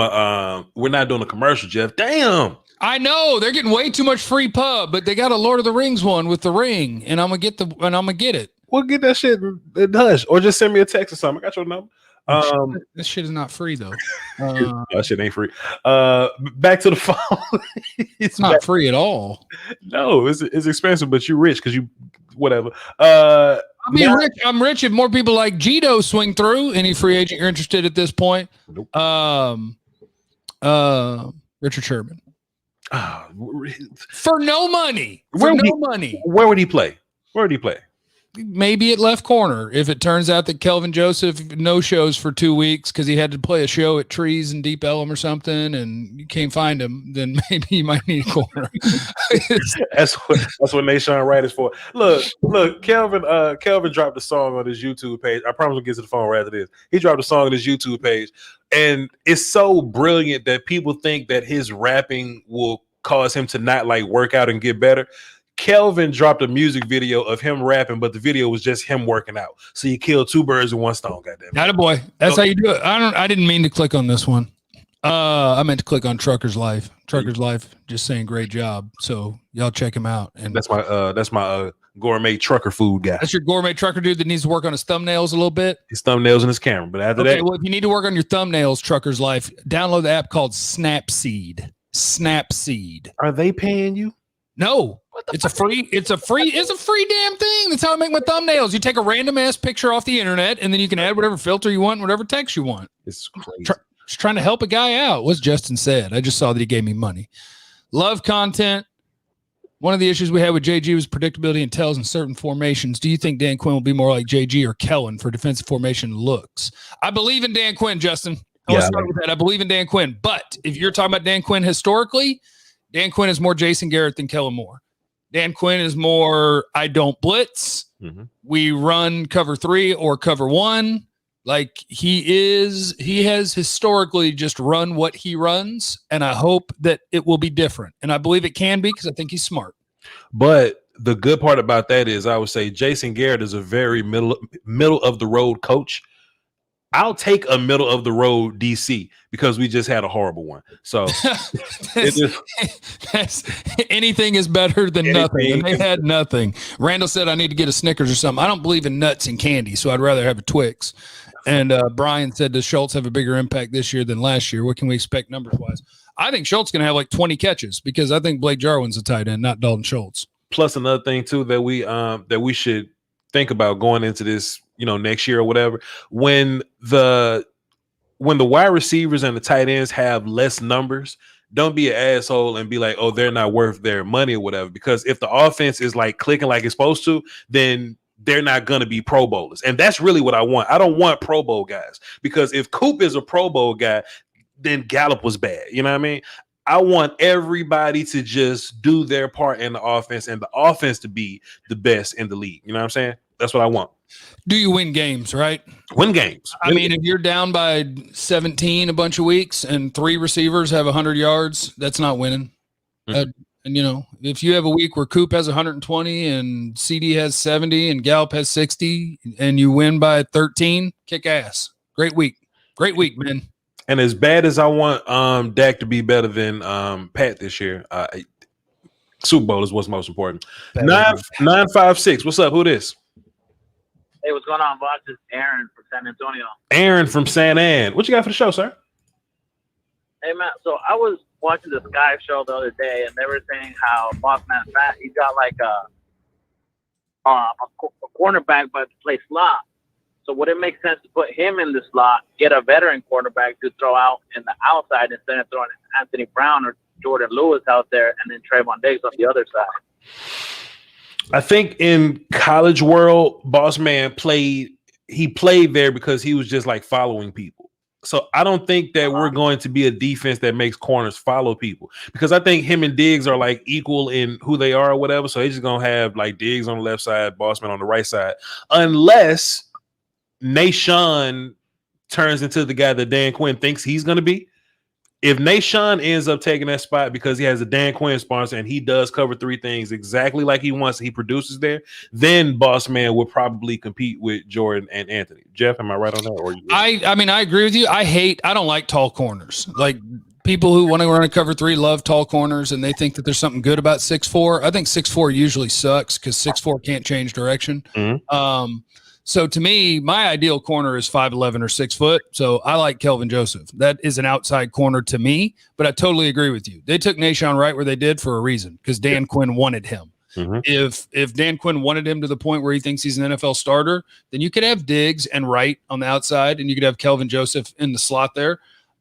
we're not doing a commercial, Jeff. Damn. I know they're getting way too much free pub, but they got a Lord of the Rings one with the ring, and I'm gonna get it. We'll get that shit in hush, or just send me a text or something. I got your number. This shit is not free though. That shit ain't free. Back to the phone. It's not free at all. No, it's expensive, but you're rich because you whatever. I'm rich if more people like Gito swing through. Any free agent you're interested at this point? Nope. Richard Sherman. Oh, for no money. Money. Where would he play? Maybe at left corner. If it turns out that Kelvin Joseph no shows for 2 weeks because he had to play a show at Trees in Deep Ellum or something, and you can't find him, then maybe you might need a corner. That's what Nashawn Wright is for. Look, Kelvin dropped a song on his YouTube page. I promise we'll get to the phone right after this. He dropped a song on his YouTube page, and it's so brilliant that people think that his rapping will cause him to not work out and get better. Kelvin dropped a music video of him rapping, but the video was just him working out. So you killed two birds with one stone. Goddamn. Attaboy. That's how you do it. I didn't mean to click on this one. I meant to click on Trucker's Life. Trucker's Life just saying great job. So y'all check him out. And that's my gourmet trucker food guy. That's your gourmet trucker dude that needs to work on his thumbnails a little bit. His thumbnails and his camera. But after that, well, if you need to work on your thumbnails, Trucker's Life, download the app called Snapseed. Snapseed. Are they paying you? No, it's a free damn thing. That's how I make my thumbnails. You take a random ass picture off the internet, and then you can add whatever filter you want, whatever text you want. It's crazy. Just trying to help a guy out. What's Justin said? I just saw that he gave me money. Love content. One of the issues we had with JG was predictability and tells in certain formations. Do you think Dan Quinn will be more like JG or Kellen for defensive formation looks? I believe in Dan Quinn, Justin. I'll start with that. I believe in Dan Quinn. But if you're talking about Dan Quinn historically, Dan Quinn is more Jason Garrett than Kellen Moore. Dan Quinn is more, I don't blitz. Mm-hmm. We run cover 3 or cover 1. Like he has historically just run what he runs. And I hope that it will be different. And I believe it can be because I think he's smart. But the good part about that is I would say Jason Garrett is a very middle of the road coach. I'll take a middle of the road DC because we just had a horrible one. So anything is better than nothing. And they had nothing. Randall said I need to get a Snickers or something. I don't believe in nuts and candy, so I'd rather have a Twix. And Brian said, does Schultz have a bigger impact this year than last year? What can we expect numbers wise? I think Schultz going to have like 20 catches because I think Blake Jarwin's a tight end, not Dalton Schultz. Plus another thing too that we should think about going into this, next year or whatever, when the wide receivers and the tight ends have less numbers, don't be an asshole and be like, oh, they're not worth their money or whatever. Because if the offense is like clicking like it's supposed to, then they're not going to be Pro Bowlers. And that's really what I want. I don't want Pro Bowl guys because if Coop is a Pro Bowl guy, then Gallup was bad. You know what I mean? I want everybody to just do their part in the offense and the offense to be the best in the league. You know what I'm saying? That's what I want. Do you win games, right? Win games. I mean, if you're down by 17 a bunch of weeks and 3 receivers have 100 yards, that's not winning. Mm-hmm. And, if you have a week where Coop has 120 and CD has 70 and Gallup has 60 and you win by 13, kick ass. Great week. Great week, man. And as bad as I want Dak to be better than Pat this year, Super Bowl is what's most important. 956. What's up? Who this? Hey, what's going on, boss? It's Aaron from San Antonio. Aaron from San Ann. What you got for the show, sir? Hey, man. So I was watching the Sky show the other day, and they were saying how Boss Man Fat, he's got like a cornerback, but to play slot. So would it make sense to put him in the slot, get a veteran quarterback to throw out in the outside instead of throwing Anthony Brown or Jordan Lewis out there, and then Trevon Diggs on the other side? I think in college world, Boss Man played there because he was just like following people. So I don't think that we're going to be a defense that makes corners follow people because I think him and Diggs are like equal in who they are or whatever. So he's just going to have like Diggs on the left side, Boss Man on the right side, unless Nashawn turns into the guy that Dan Quinn thinks he's going to be. If Nashawn ends up taking that spot because he has a Dan Quinn sponsor and he does cover 3 things exactly like he wants, he produces there, then Boss Man will probably compete with Jordan and Anthony. Jeff, am I right on that? Or I mean, I agree with you. I don't like tall corners. Like people who want to run a cover 3 love tall corners and they think that there's something good about 6'4". I think 6'4" usually sucks because 6'4" can't change direction. Mm-hmm. So to me, my ideal corner is 5'11" or 6 foot. So I like Kelvin Joseph. That is an outside corner to me, but I totally agree with you. They took Nashawn Wright where they did for a reason because Dan Quinn wanted him. Mm-hmm. If Dan Quinn wanted him to the point where he thinks he's an NFL starter, then you could have Diggs and Wright on the outside and you could have Kelvin Joseph in the slot there.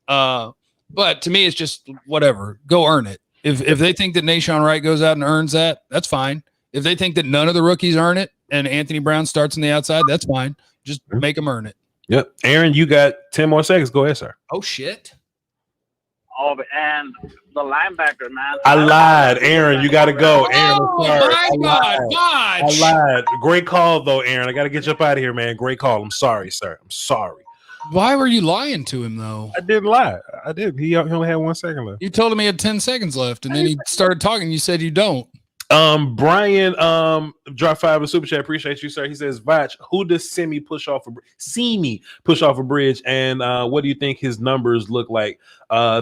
But to me, it's just whatever. Go earn it. If they think that Nashawn Wright goes out and earns that, that's fine. If they think that none of the rookies earn it and Anthony Brown starts on the outside, that's fine. Just make them earn it. Yep. Aaron, you got 10 more seconds. Go ahead, sir. Oh, shit. Oh, and the linebacker, man. I lied. Aaron, you got to go. Aaron, oh, my God. I lied. Great call, though, Aaron. I got to get you up out of here, man. Great call. I'm sorry, sir. I'm sorry. Why were you lying to him, though? I didn't lie. I did. He only had 1 second left. You told him he had 10 seconds left, and then he started talking. You said you don't. Brian drop 5 in super chat. Appreciate you, sir. He says, Voch, who does Simi push off a bridge? And what do you think his numbers look like?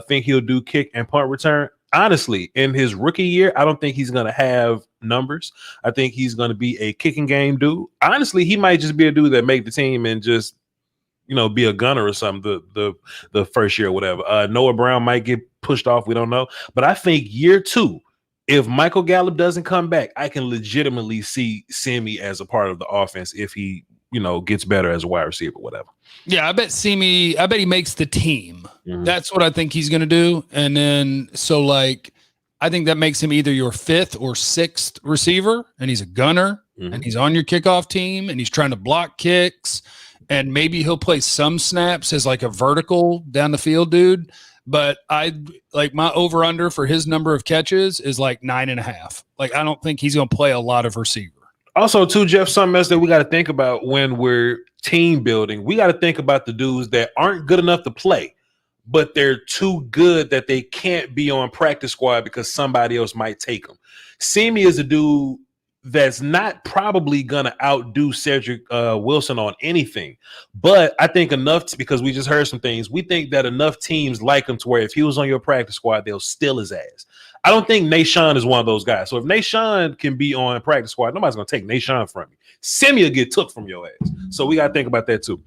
Think he'll do kick and punt return? Honestly, in his rookie year, I don't think he's going to have numbers. I think he's going to be a kicking game dude. Honestly, he might just be a dude that make the team and just be a gunner or something the first year or whatever. Noah Brown might get pushed off. We don't know. But I think year 2, if Michael Gallup doesn't come back, I can legitimately see Simi as a part of the offense if he, gets better as a wide receiver, whatever. Yeah, I bet he makes the team. Mm-hmm. That's what I think he's going to do. And then, I think that makes him either your 5th or 6th receiver, and he's a gunner, and he's on your kickoff team, and he's trying to block kicks, and maybe he'll play some snaps as like a vertical down the field dude. But I like my over-under for his number of catches is like 9.5. Like, I don't think he's going to play a lot of receiver. Also, too, Jeff, something else that we got to think about when we're team building, we got to think about the dudes that aren't good enough to play, but they're too good that they can't be on practice squad because somebody else might take them. Simi is a dude that's not probably going to outdo Cedric Wilson on anything, but I think enough because we just heard some things. We think that enough teams like him to where if he was on your practice squad, they'll steal his ass. I don't think Nashawn is one of those guys. So if Nashawn can be on practice squad, nobody's going to take Nashawn from you. Simi will get took from your ass. So we got to think about that too.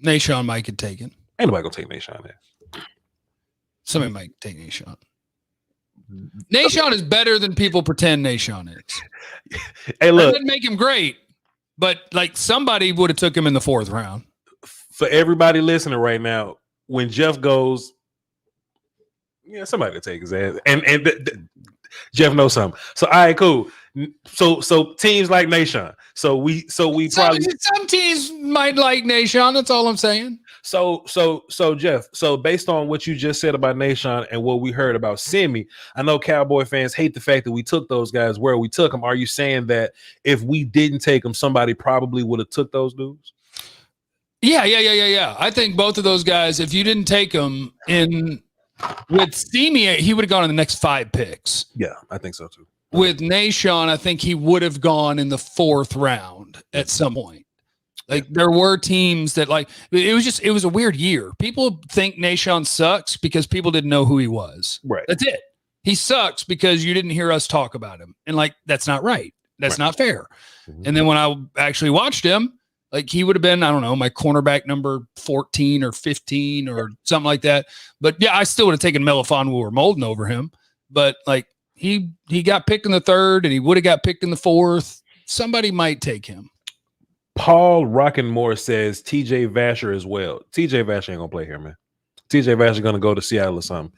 Nashawn might get taken. Ain't nobody going to take Nashawn ass. Somebody might take Nashawn. Nashawn is better than people pretend Nashawn is. Hey, look. That didn't make him great, but like somebody would have took him in the 4th round. For everybody listening right now, when Jeff goes, somebody to take his ass, and Jeff knows something. So all right, cool. So teams like Nashawn. So we probably some teams might like Nashawn. That's all I'm saying. So Jeff. So based on what you just said about Nashawn and what we heard about Simi, I know Cowboy fans hate the fact that we took those guys where we took them. Are you saying that if we didn't take them, somebody probably would have took those dudes? Yeah. I think both of those guys, if you didn't take them in. With Simi, he would have gone in the next 5 picks. Yeah, I think so too. With Nashawn, I think he would have gone in the 4th round at some point. Like there were teams that it was a weird year. People think Nashawn sucks because people didn't know who he was. Right. That's it. He sucks because you didn't hear us talk about him. And that's not right. That's not fair. Mm-hmm. And then when I actually watched him, he would have been, I don't know, my cornerback number 14 or 15 or something like that. But yeah, I still would have taken Melifonwu or Molden over him. But he got picked in the 3rd and he would have got picked in the 4th. Somebody might take him. Paul Rockenmore says TJ Vasher as well. TJ Vasher ain't gonna play here, man. TJ Vasher gonna go to Seattle or something.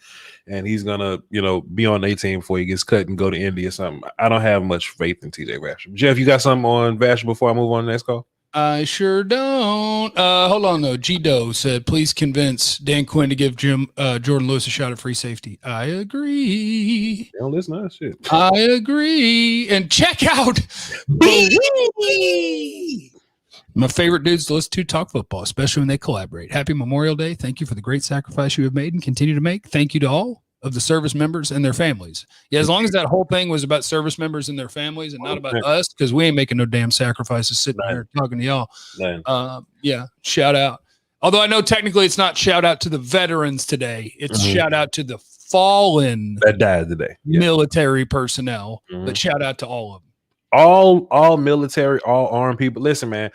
And he's gonna, be on the team before he gets cut and go to Indy or something. I don't have much faith in TJ Vasher. Jeff, you got something on Vasher before I move on to the next call? I sure don't. Hold on, though. G-Do said, please convince Dan Quinn to give Jordan Lewis a shot at free safety. I agree. Don't listen to that shit. I agree. And check out my favorite dudes to listen to talk football, especially when they collaborate. Happy Memorial Day. Thank you for the great sacrifice you have made and continue to make. Thank you to all of the service members and their families. Yeah, as long as that whole thing was about service members and their families and not about us, because we ain't making no damn sacrifices sitting here talking to y'all. Yeah, shout out. Although I know technically it's not shout out to the veterans today. It's shout out to the fallen that died today military personnel, but shout out to all of them. All military, all armed people. Listen, man,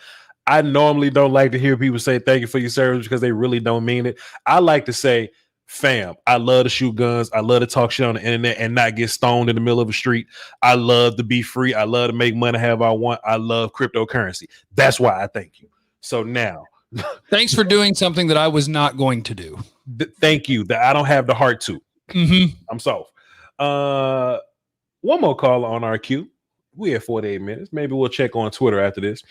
I normally don't like to hear people say thank you for your service because they really don't mean it. I like to say, fam, I love to shoot guns. I love to talk shit on the internet and not get stoned in the middle of a street. I love to be free. I love to make money however I want. I love cryptocurrency. That's why I thank you. So now, thanks for doing something that I was not going to do. Thank you. That I don't have the heart to. I'm soft. One more call on our queue. We have 48 minutes. Maybe we'll check on Twitter after this.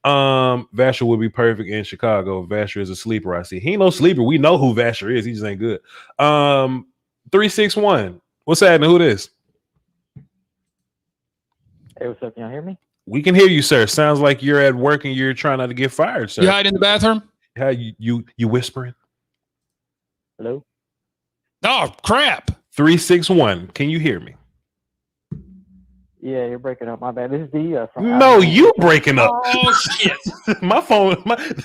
Vasher would be perfect in Chicago. Vasher is a sleeper, I see. He ain't no sleeper. We know who Vasher is. He just ain't good. 361. What's happening? Who this? Hey, what's up? Can y'all hear me? We can hear you, sir. Sounds like you're at work and you're trying not to get fired, sir. You hide in the bathroom? How you whispering? Hello? Oh, crap. 361. Can you hear me? Yeah, you're breaking up. My bad. This is the from No, you breaking up. Oh shit. My phone.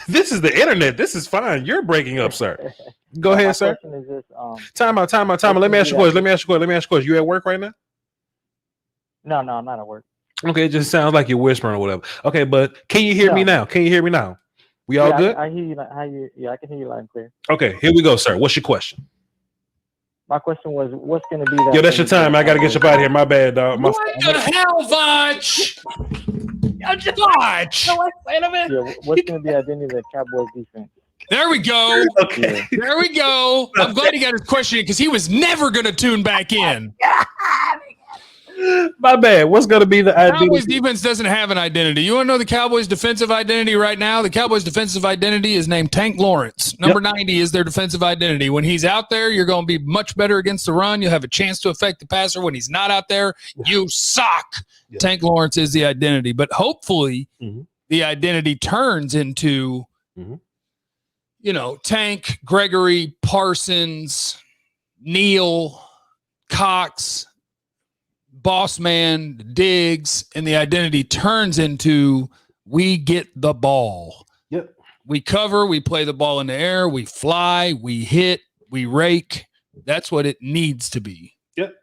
This is the internet. This is fine. You're breaking up, sir. Go ahead, sir. Is this, time out. Let me ask you a question. You at work right now? No, I'm not at work. Okay, it just sounds like you're whispering or whatever. Okay, but can you hear me now? Can you hear me now? We all good? I hear you. I can hear you loud and clear. Okay, here we go, sir. What's your question? My question was, what's going to be that? Yo, that's your time. I got to get you out of here. My bad, dog. What the hell, Voch? Voch. Yeah, what's going to be the identity of the Cowboys defense? There we go. Okay. There we go. I'm glad he got his question because he was never going to tune back in. My bad. What's going to be the Cowboys identity? defense doesn't have an identity. You want to know the Cowboys defensive identity right now? The Cowboys defensive identity is named Tank Lawrence. Number 90 is their defensive identity. When he's out there, you're going to be much better against the run. You'll have a chance to affect the passer. When he's not out there, you suck. Yeah. Tank Lawrence is the identity. But hopefully the identity turns into, Tank, Gregory, Parsons, Neal, Cox, Boss Man, Diggs, and the identity turns into we get the ball. Yep. We cover, we play the ball in the air, we fly, we hit, we rake. That's what it needs to be. Yep.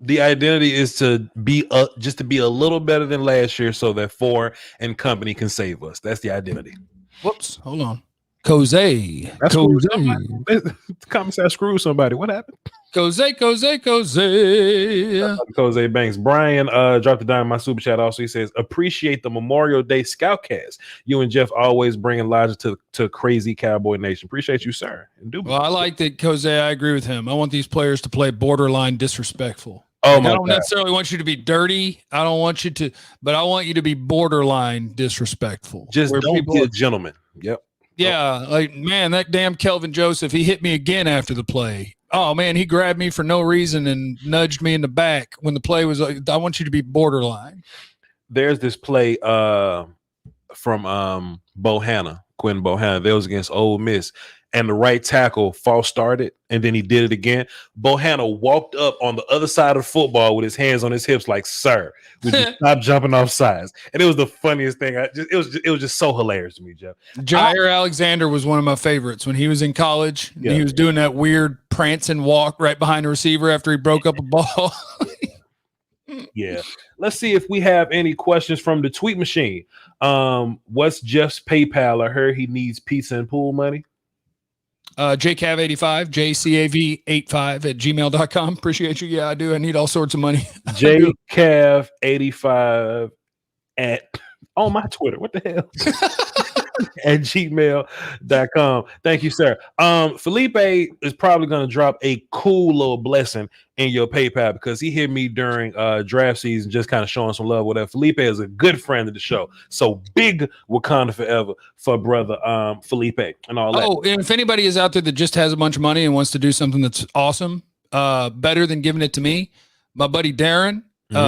The identity is to be just to be a little better than last year so that Four and company can save us. That's the identity. Whoops. Hold on. Jose. Commissar screwed somebody. What happened? Jose. Jose Banks. Brian dropped a dime in my super chat. Also, he says, appreciate the Memorial Day Scoutcast. You and Jeff always bringing logic to crazy Cowboy Nation. Appreciate you, sir. Well, I like that, Jose. I agree with him. I want these players to play borderline disrespectful. Oh, I don't necessarily want you to be dirty. I don't want you to, but I want you to be borderline disrespectful. Just don't be a gentleman. Yep. Yeah, like, man, that damn Kelvin Joseph, he hit me again after the play. Oh, man, he grabbed me for no reason and nudged me in the back when the play was like, I want you to be borderline. There's this play from Quinn Bohanna. That was against Ole Miss. And the right tackle false started, and then he did it again. Bohanna walked up on the other side of the football with his hands on his hips, like, "Sir, would you stop jumping off sides?" And it was the funniest thing. It was just so hilarious to me, Jeff. Jair Alexander was one of my favorites when he was in college. Yeah. He was doing that weird prance and walk right behind the receiver after he broke up a ball. Yeah. Let's see if we have any questions from the tweet machine. What's Jeff's PayPal? I heard he needs pizza and pool money. JCav85, JCAV85 at gmail.com. Appreciate you. Yeah, I do. I need all sorts of money. JCav85 on my Twitter. What the hell? At gmail.com. Thank you, sir. Felipe is probably going to drop a cool little blessing in your PayPal because he hit me during draft season, just kind of showing some love. Whatever. Felipe is a good friend of the show, so big Wakanda forever for brother Felipe and all that. Oh, and if anybody is out there that just has a bunch of money and wants to do something that's awesome, better than giving it to me, my buddy Darren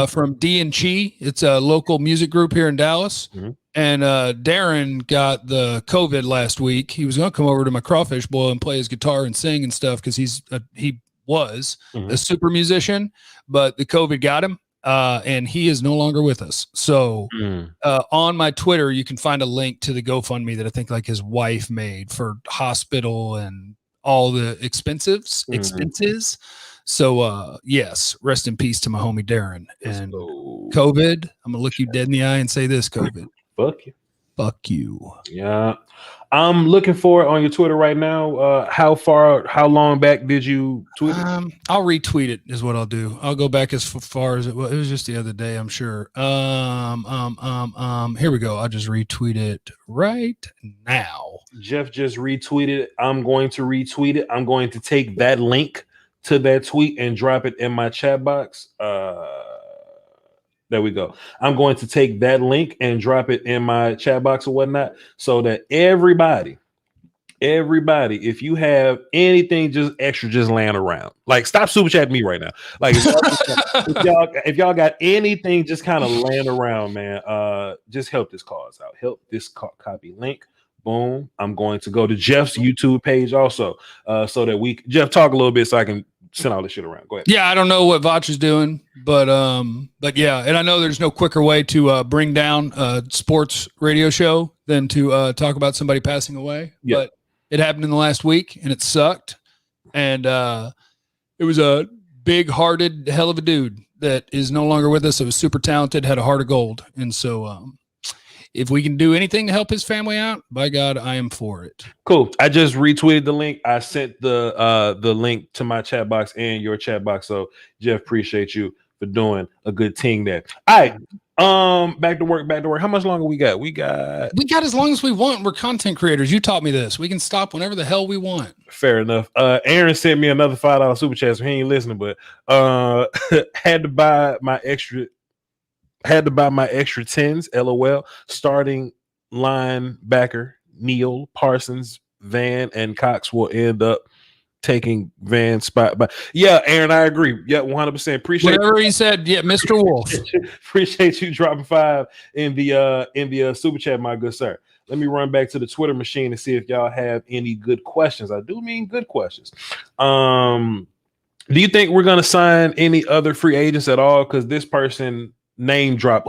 from D and Chi. It's a local music group here in Dallas. And Darren got the COVID last week. He was going to come over to my Crawfish Bowl and play his guitar and sing and stuff because he was a super musician, but the COVID got him, and he is no longer with us. So on my Twitter, you can find a link to the GoFundMe that I think like his wife made for hospital and all the expenses. So, yes, rest in peace to my homie Darren. And COVID, I'm going to look you dead in the eye and say this, COVID. Fuck you. Fuck you. Yeah. I'm looking for it on your Twitter right now. How long back did you tweet it? I'll retweet it is what I'll do. I'll go back as far as it was just the other day, I'm sure. Here we go. I'll just retweet it right now. Jeff just retweeted it. I'm going to retweet it. I'm going to take that link to that tweet and drop it in my chat box. There we go. I'm going to take that link and drop it in my chat box or whatnot so that everybody, if you have anything just extra just laying around, like stop super chatting me right now. Like if y'all got anything just kind of laying around, man, just help this cause out. Help this copy link. Boom. I'm going to go to Jeff's YouTube page also so that Jeff talk a little bit so I can send all this shit around. Go ahead. Yeah, I don't know what Voch is doing, but yeah, and I know there's no quicker way to bring down a sports radio show than to talk about somebody passing away. Yeah. But it happened in the last week, and it sucked. And it was a big-hearted hell of a dude that is no longer with us. It was super talented, had a heart of gold, and so if we can do anything to help his family out, by God, I am for it. Cool. I just retweeted the link. I sent the link to my chat box and your chat box. So Jeff, appreciate you for doing a good team there. All right. Back to work. How much longer we got? We got as long as we want. We're content creators. You taught me this. We can stop whenever the hell we want. Fair enough. Aaron sent me another $5 super chat, so he ain't listening, but had to buy my extra 10s, LOL. Starting linebacker Neal, Parsons, Van, and Cox will end up taking Van's spot. But yeah, Aaron, I agree. Yeah, 100%. Appreciate whatever he said. Yeah, Mr. Wolf. Appreciate you dropping 5 in the super chat, my good sir. Let me run back to the Twitter machine and see if y'all have any good questions. I do mean good questions. Do you think we're gonna sign any other free agents at all? Because this person name drop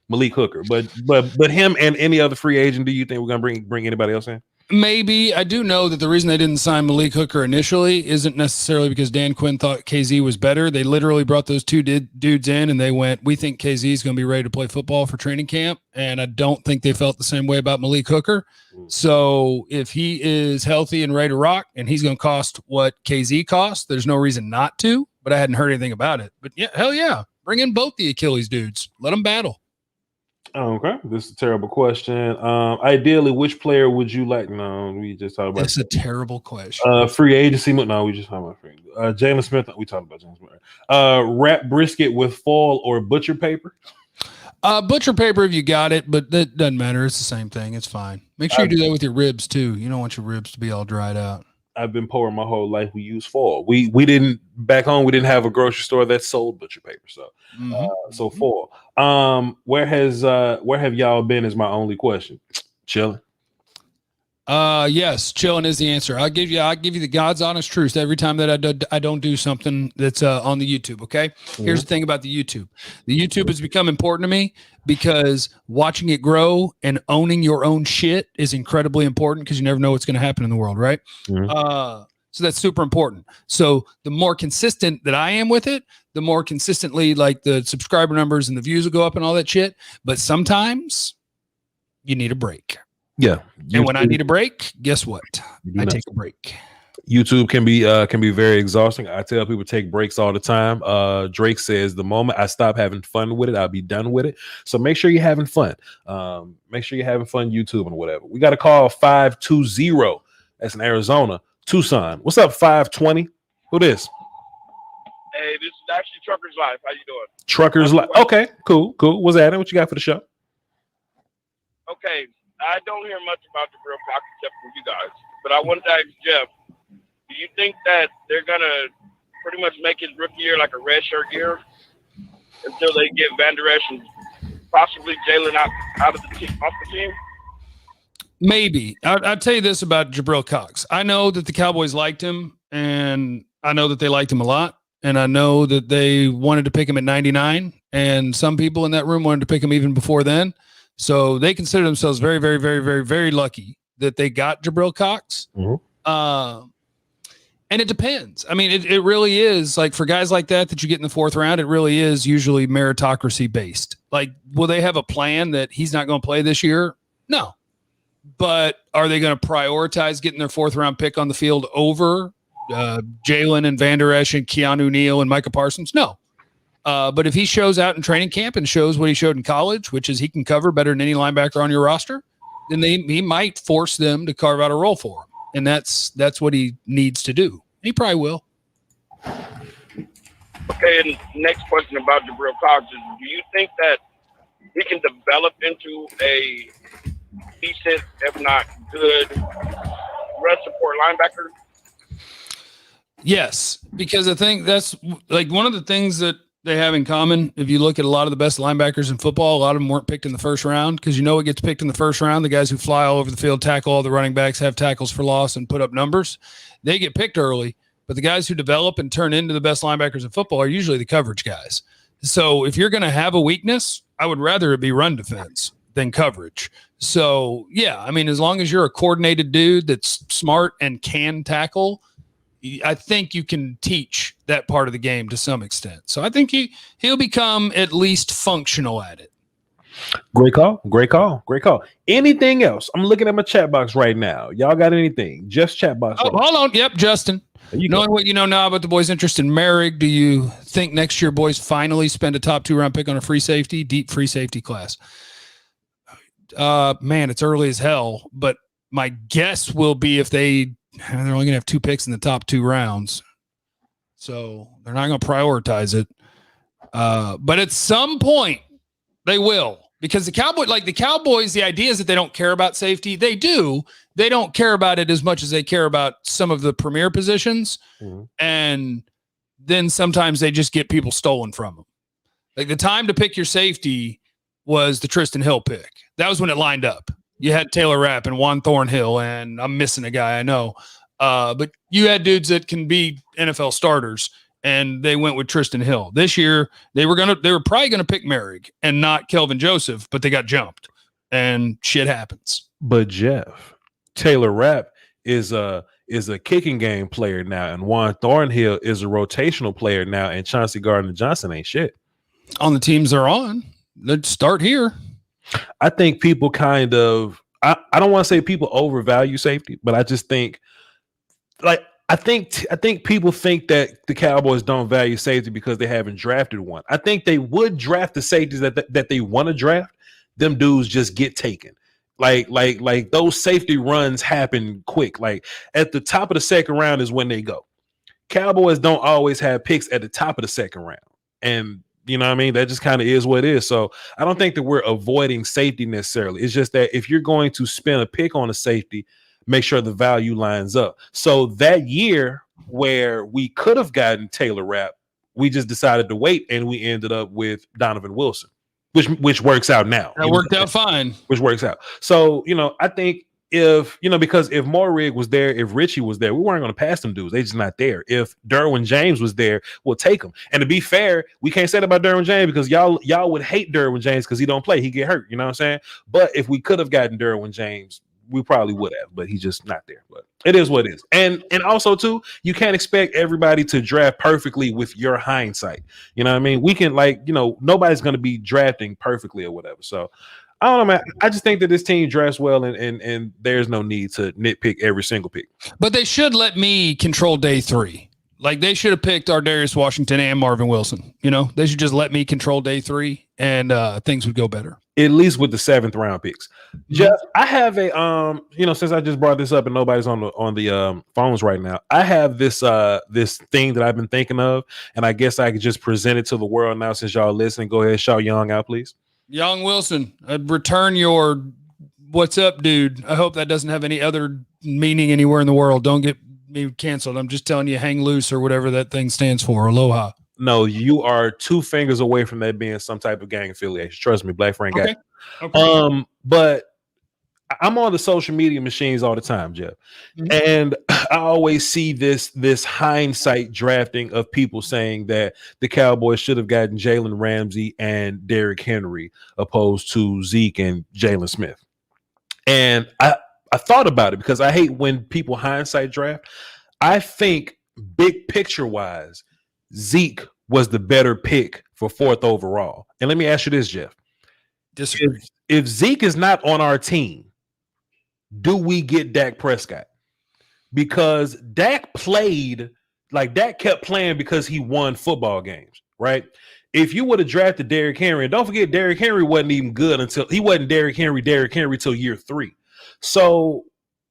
Malik Hooker, but him and any other free agent, do you think we're gonna bring anybody else in? Maybe. I do know that the reason they didn't sign Malik Hooker initially isn't necessarily because Dan Quinn thought KZ was better. They literally brought those two dudes in and they went, we think KZ is going to be ready to play football for training camp. And I don't think they felt the same way about Malik Hooker. So if he is healthy and ready to rock and he's going to cost what KZ costs, there's no reason not to, but I hadn't heard anything about it. But yeah, hell yeah. Bring in both the Achilles dudes. Let them battle. Okay, this is a terrible question. Ideally, which player would you like? No, we just talked about. That's a terrible question. Free agency. No, we just talked about free. Jalen Smith. We talked about James Smith. Wrap brisket with foil or butcher paper. Butcher paper if you got it, but that doesn't matter. It's the same thing. It's fine. Make sure you do that with your ribs too. You don't want your ribs to be all dried out. I've been poor my whole life. We use foil. We didn't back home. We didn't have a grocery store that sold butcher paper. So, so foil. Where have y'all been? Is my only question. Chilling. Yes, chilling is the answer. I'll give you the God's honest truth every time that I don't do something that's on the YouTube. Okay. Here's the thing about the YouTube. The YouTube has become important to me because watching it grow and owning your own shit is incredibly important because you never know what's going to happen in the world. Right. So that's super important. So the more consistent that I am with it, the more consistently like the subscriber numbers and the views will go up and all that shit. But sometimes you need a break. Yeah. And when I need a break, guess what? I take a break. YouTube can be very exhausting. I tell people take breaks all the time. Drake says the moment I stop having fun with it, I'll be done with it. So make sure you're having fun. Make sure you're having fun YouTube and whatever. We got to call 520. That's in Arizona, Tucson. What's up, 520? Who this? Hey, this is actually Trucker's Life. How you doing? Trucker's Life. Okay, cool. What's that? What you got for the show? Okay. I don't hear much about the Real Cox except from you guys, but I wanted to ask Jeff, do you think that they're going to pretty much make his rookie year like a red shirt year until they get Van Der Esch and possibly Jalen out of the team, off the team? Maybe. I'll tell you this about Jabril Cox. I know that the Cowboys liked him, and I know that they liked him a lot, and I know that they wanted to pick him at 99, and some people in that room wanted to pick him even before then. So they consider themselves very, very, very, very, very lucky that they got Jabril Cox. And it depends. I mean, it really is like for guys like that you get in the fourth round, it really is usually meritocracy based. Like, will they have a plan that he's not going to play this year? No. But are they going to prioritize getting their fourth round pick on the field over Jalen and Van Der Esch and Keanu Neal and Micah Parsons? No. But if he shows out in training camp and shows what he showed in college, which is he can cover better than any linebacker on your roster, then he might force them to carve out a role for him. And that's what he needs to do. He probably will. Okay, and next question about Jabril Cox is, do you think that he can develop into a decent, if not good, run support linebacker? Yes, because I think that's like one of the things that they have in common. If you look at a lot of the best linebackers in football, a lot of them weren't picked in the first round because what gets picked in the first round? The guys who fly all over the field, tackle all the running backs, have tackles for loss, and put up numbers. They get picked early, but the guys who develop and turn into the best linebackers in football are usually the coverage guys. So if you're going to have a weakness, I would rather it be run defense than coverage. So, yeah, I mean, as long as you're a coordinated dude that's smart and can tackle, I think you can teach that part of the game to some extent. So I think he'll become at least functional at it. Great call. Great call. Great call. Anything else? I'm looking at my chat box right now. Y'all got anything? Just chat box. Oh, hold on. Yep, Justin. Knowing what you know now about the boys' interest in Merrick, do you think next year boys finally spend a top 2 round pick on a free safety, deep free safety class? Man, it's early as hell, but my guess will be if they're only gonna have 2 picks in the top 2 rounds, so they're not gonna prioritize it. But at some point they will, because the Cowboys, the idea is that they don't care about safety. They do. They don't care about it as much as they care about some of the premier positions. Mm-hmm. And then sometimes they just get people stolen from them. Like the time to pick your safety was the Tristan Hill pick. That was when it lined up. You had Taylor Rapp and Juan Thornhill, and I'm missing a guy, I know. But you had dudes that can be NFL starters, and they went with Tristan Hill. This year, they were probably gonna pick Merrick and not Kelvin Joseph, but they got jumped, and shit happens. But Jeff, Taylor Rapp is a kicking game player now, and Juan Thornhill is a rotational player now, and Chauncey Gardner-Johnson ain't shit. On the teams they're on, let's start here. I think people kind of I don't want to say people overvalue safety, but I just think I think people think that the Cowboys don't value safety because they haven't drafted one. I think they would draft the safeties that they want to draft. Them dudes just get taken. Like those safety runs happen quick. Like at the top of the second round is when they go. Cowboys don't always have picks at the top of the second round. And you know what I mean? That just kind of is what it is. So I don't think that we're avoiding safety necessarily. It's just that if you're going to spend a pick on a safety, make sure the value lines up. So that year where we could have gotten Taylor Rapp, we just decided to wait, and we ended up with Donovan Wilson, which works out now. That worked out fine. Which works out. So, I think because if Morrig was there, if Richie was there, we weren't going to pass them dudes. They just not there. If Derwin James was there, we'll take him. And to be fair, we can't say that about Derwin James because y'all would hate Derwin James because he don't play. He get hurt. You know what I'm saying? But if we could have gotten Derwin James, we probably would have, but he's just not there. But it is what it is. And also too, you can't expect everybody to draft perfectly with your hindsight. You know what I mean? We can nobody's going to be drafting perfectly or whatever. So I don't know, man. I just think that this team drafts well, and there's no need to nitpick every single pick. But they should let me control day 3. Like they should have picked Ardarius Washington and Marvin Wilson. They should just let me control day 3, and things would go better. At least with the 7th round picks. Jeff, I have a since I just brought this up and nobody's on the phones right now, I have this thing that I've been thinking of, and I guess I could just present it to the world now since y'all listening. Go ahead, shout Young out, please. Young Wilson, I'd return your what's up, dude. I hope that doesn't have any other meaning anywhere in the world. Don't get me canceled. I'm just telling you, hang loose or whatever that thing stands for. Aloha. No, you are 2 fingers away from that being some type of gang affiliation. Trust me, Black Frank got it. Okay. But I'm on the social media machines all the time, Jeff. Mm-hmm. And I always see this hindsight drafting of people saying that the Cowboys should have gotten Jalen Ramsey and Derrick Henry opposed to Zeke and Jalen Smith. And I thought about it because I hate when people hindsight draft. I think big picture wise, Zeke was the better pick for 4th overall. And let me ask you this, Jeff. If Zeke is not on our team, do we get Dak Prescott? Because Dak kept playing because he won football games, right? If you would have drafted Derrick Henry, and don't forget Derrick Henry wasn't even good until he wasn't Derrick Henry till year 3. So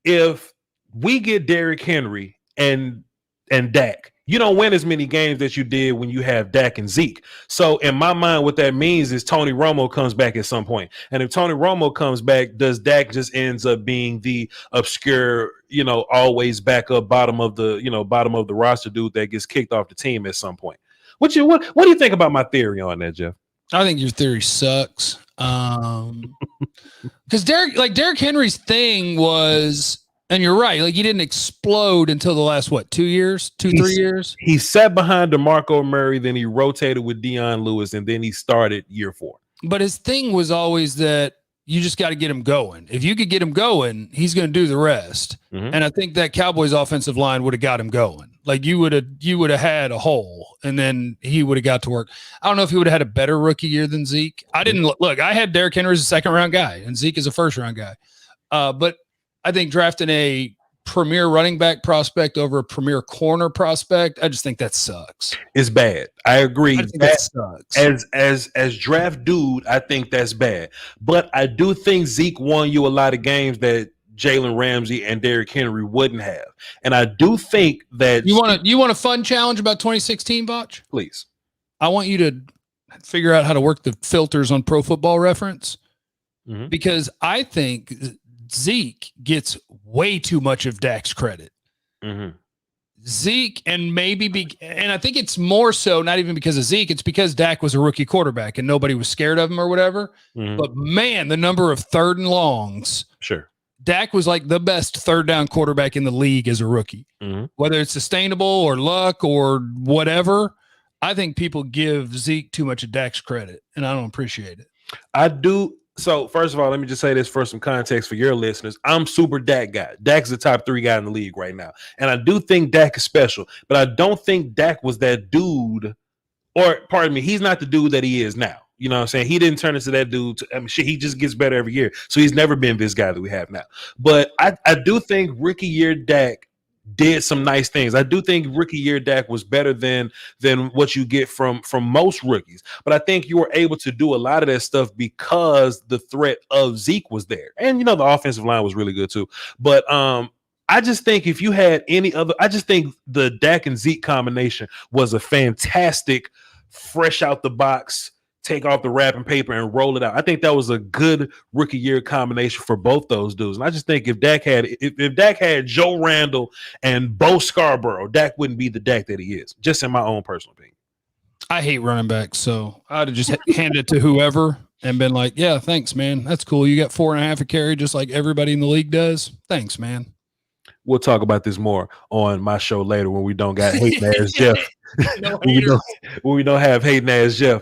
if we get Derrick Henry and Dak, you don't win as many games that you did when you have Dak and Zeke. So in my mind, what that means is Tony Romo comes back at some point. And if Tony Romo comes back, does Dak just ends up being the obscure, always back up bottom of the roster dude that gets kicked off the team at some point? What do you think about my theory on that, Jeff? I think your theory sucks. Because Derrick Henry's thing was, and you're right, like he didn't explode until the last 3 years? He sat behind DeMarco Murray, then he rotated with Deion Lewis, and then he started year 4. But his thing was always that you just got to get him going. If you could get him going, he's going to do the rest. Mm-hmm. And I think that Cowboys offensive line would have got him going. Like you would have had a hole, and then he would have got to work. I don't know if he would have had a better rookie year than Zeke. I didn't look. I had Derrick Henry as a second round guy, and Zeke is a first round guy. But I think drafting a premier running back prospect over a premier corner prospect, I just think that sucks. It's bad. I agree. I think that sucks. As draft dude, I think that's bad. But I do think Zeke won you a lot of games that Jalen Ramsey and Derrick Henry wouldn't have. And I do think that you want a fun challenge about 2016, Voch? Please. I want you to figure out how to work the filters on Pro Football Reference, because I think Zeke gets way too much of Dak's credit. Zeke, and and I think it's more so not even because of Zeke, it's because Dak was a rookie quarterback and nobody was scared of him or whatever. But man, the number of third and longs. Sure. Dak was like the best third down quarterback in the league as a rookie. Whether it's sustainable or luck or whatever, I think people give Zeke too much of Dak's credit, and I don't appreciate it. I do. So first of all, let me just say this for some context for your listeners. I'm super Dak guy. Dak's the top 3 guy in the league right now. And I do think Dak is special, but I don't think Dak was that dude, or pardon me, he's not the dude that he is now. You know what I'm saying? He didn't turn into that dude. He just gets better every year. So he's never been this guy that we have now. But I do think rookie year Dak did some nice things. I do think rookie year Dak was better than what you get from most rookies. But I think you were able to do a lot of that stuff because the threat of Zeke was there. And, the offensive line was really good too. But I just think if you had any other, I just think the Dak and Zeke combination was a fantastic, fresh out the box, take off the wrapping paper and roll it out. I think that was a good rookie year combination for both those dudes. And I just think if Dak had Joe Randall and Bo Scarborough, Dak wouldn't be the Dak that he is, just in my own personal opinion. I hate running backs, so I'd have just handed it to whoever and been like, yeah, thanks, man. That's cool. You got 4.5 a carry just like everybody in the league does. Thanks, man. We'll talk about this more on my show later when we don't got hating ass Jeff. when we don't have hating ass Jeff.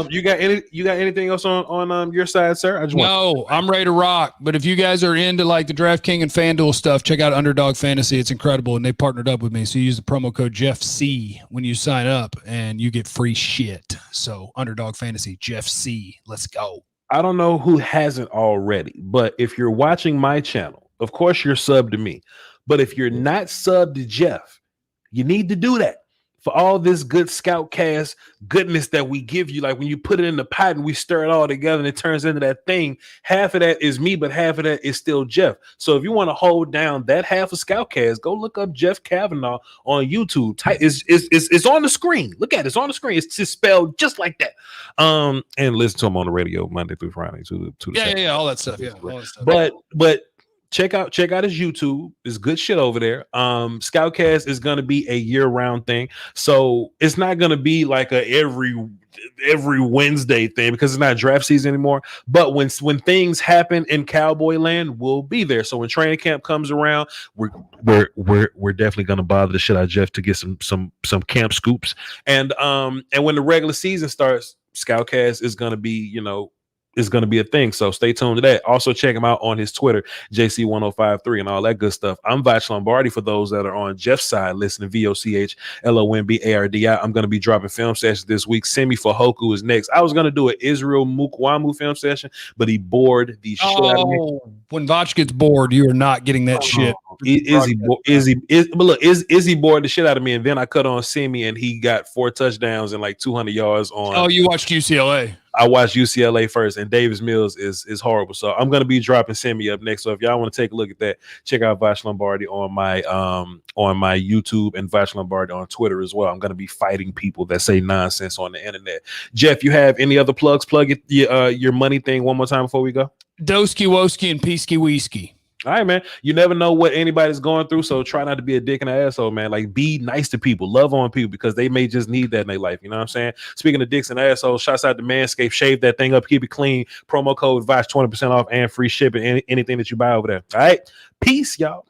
You got anything else on your side, sir? I'm ready to rock. But if you guys are into like the DraftKings and FanDuel stuff, check out Underdog Fantasy. It's incredible, and they partnered up with me. So you use the promo code JeffC when you sign up, and you get free shit. So Underdog Fantasy, Jeff C. Let's go. I don't know who hasn't already, but if you're watching my channel, of course you're subbed to me. But if you're not subbed to Jeff, you need to do that. For all this good Scoutcast goodness that we give you, like when you put it in the pot and we stir it all together and it turns into that thing, half of that is me, but half of that is still Jeff. So if you want to hold down that half of Scoutcast, go look up Jeff Cavanaugh on YouTube. It's on the screen. Look at it. It's on the screen. It's just spelled just like that. And listen to him on the radio Monday through Friday. Yeah, all that stuff. Yeah, all that stuff. But check out his YouTube. There's good shit over there. Scoutcast is gonna be a year-round thing, so it's not gonna be like a every Wednesday thing because it's not draft season anymore. But when things happen in Cowboy Land, we'll be there. So when training camp comes around, we're definitely gonna bother the shit out of Jeff to get some camp scoops. And when the regular season starts, Scoutcast is gonna be, is going to be a thing. So stay tuned to that. Also check him out on his Twitter, JC1053 and all that good stuff. I'm Voch Lombardi for those that are on Jeff's side, listening VOCHLOMBARDI. I'm going to be dropping film sessions this week. Semi for Hoku is next. I was going to do an Israel Mukwamu film session, but he bored the shit out of me. When Voch gets bored, you are not getting that shit. Is he bored the shit out of me? And then I cut on Semi and he got 4 touchdowns and like 200 yards on. Oh, you watched UCLA. I watched UCLA first, and Davis Mills is horrible. So I'm going to be dropping Semi up next. So if y'all want to take a look at that, check out Voch Lombardi on my YouTube and Voch Lombardi on Twitter as well. I'm going to be fighting people that say nonsense on the internet. Jeff, you have any other plugs? Plug it, your money thing one more time before we go. Doski Woski and Peasky Wheesky. All right, man. You never know what anybody's going through, so try not to be a dick and an asshole, man. Like, be nice to people, love on people, because they may just need that in their life. You know what I'm saying? Speaking of dicks and assholes, shouts out to Manscaped. Shave that thing up, keep it clean. Promo code VOCH 20% off and free shipping. Anything that you buy over there. All right, peace, y'all.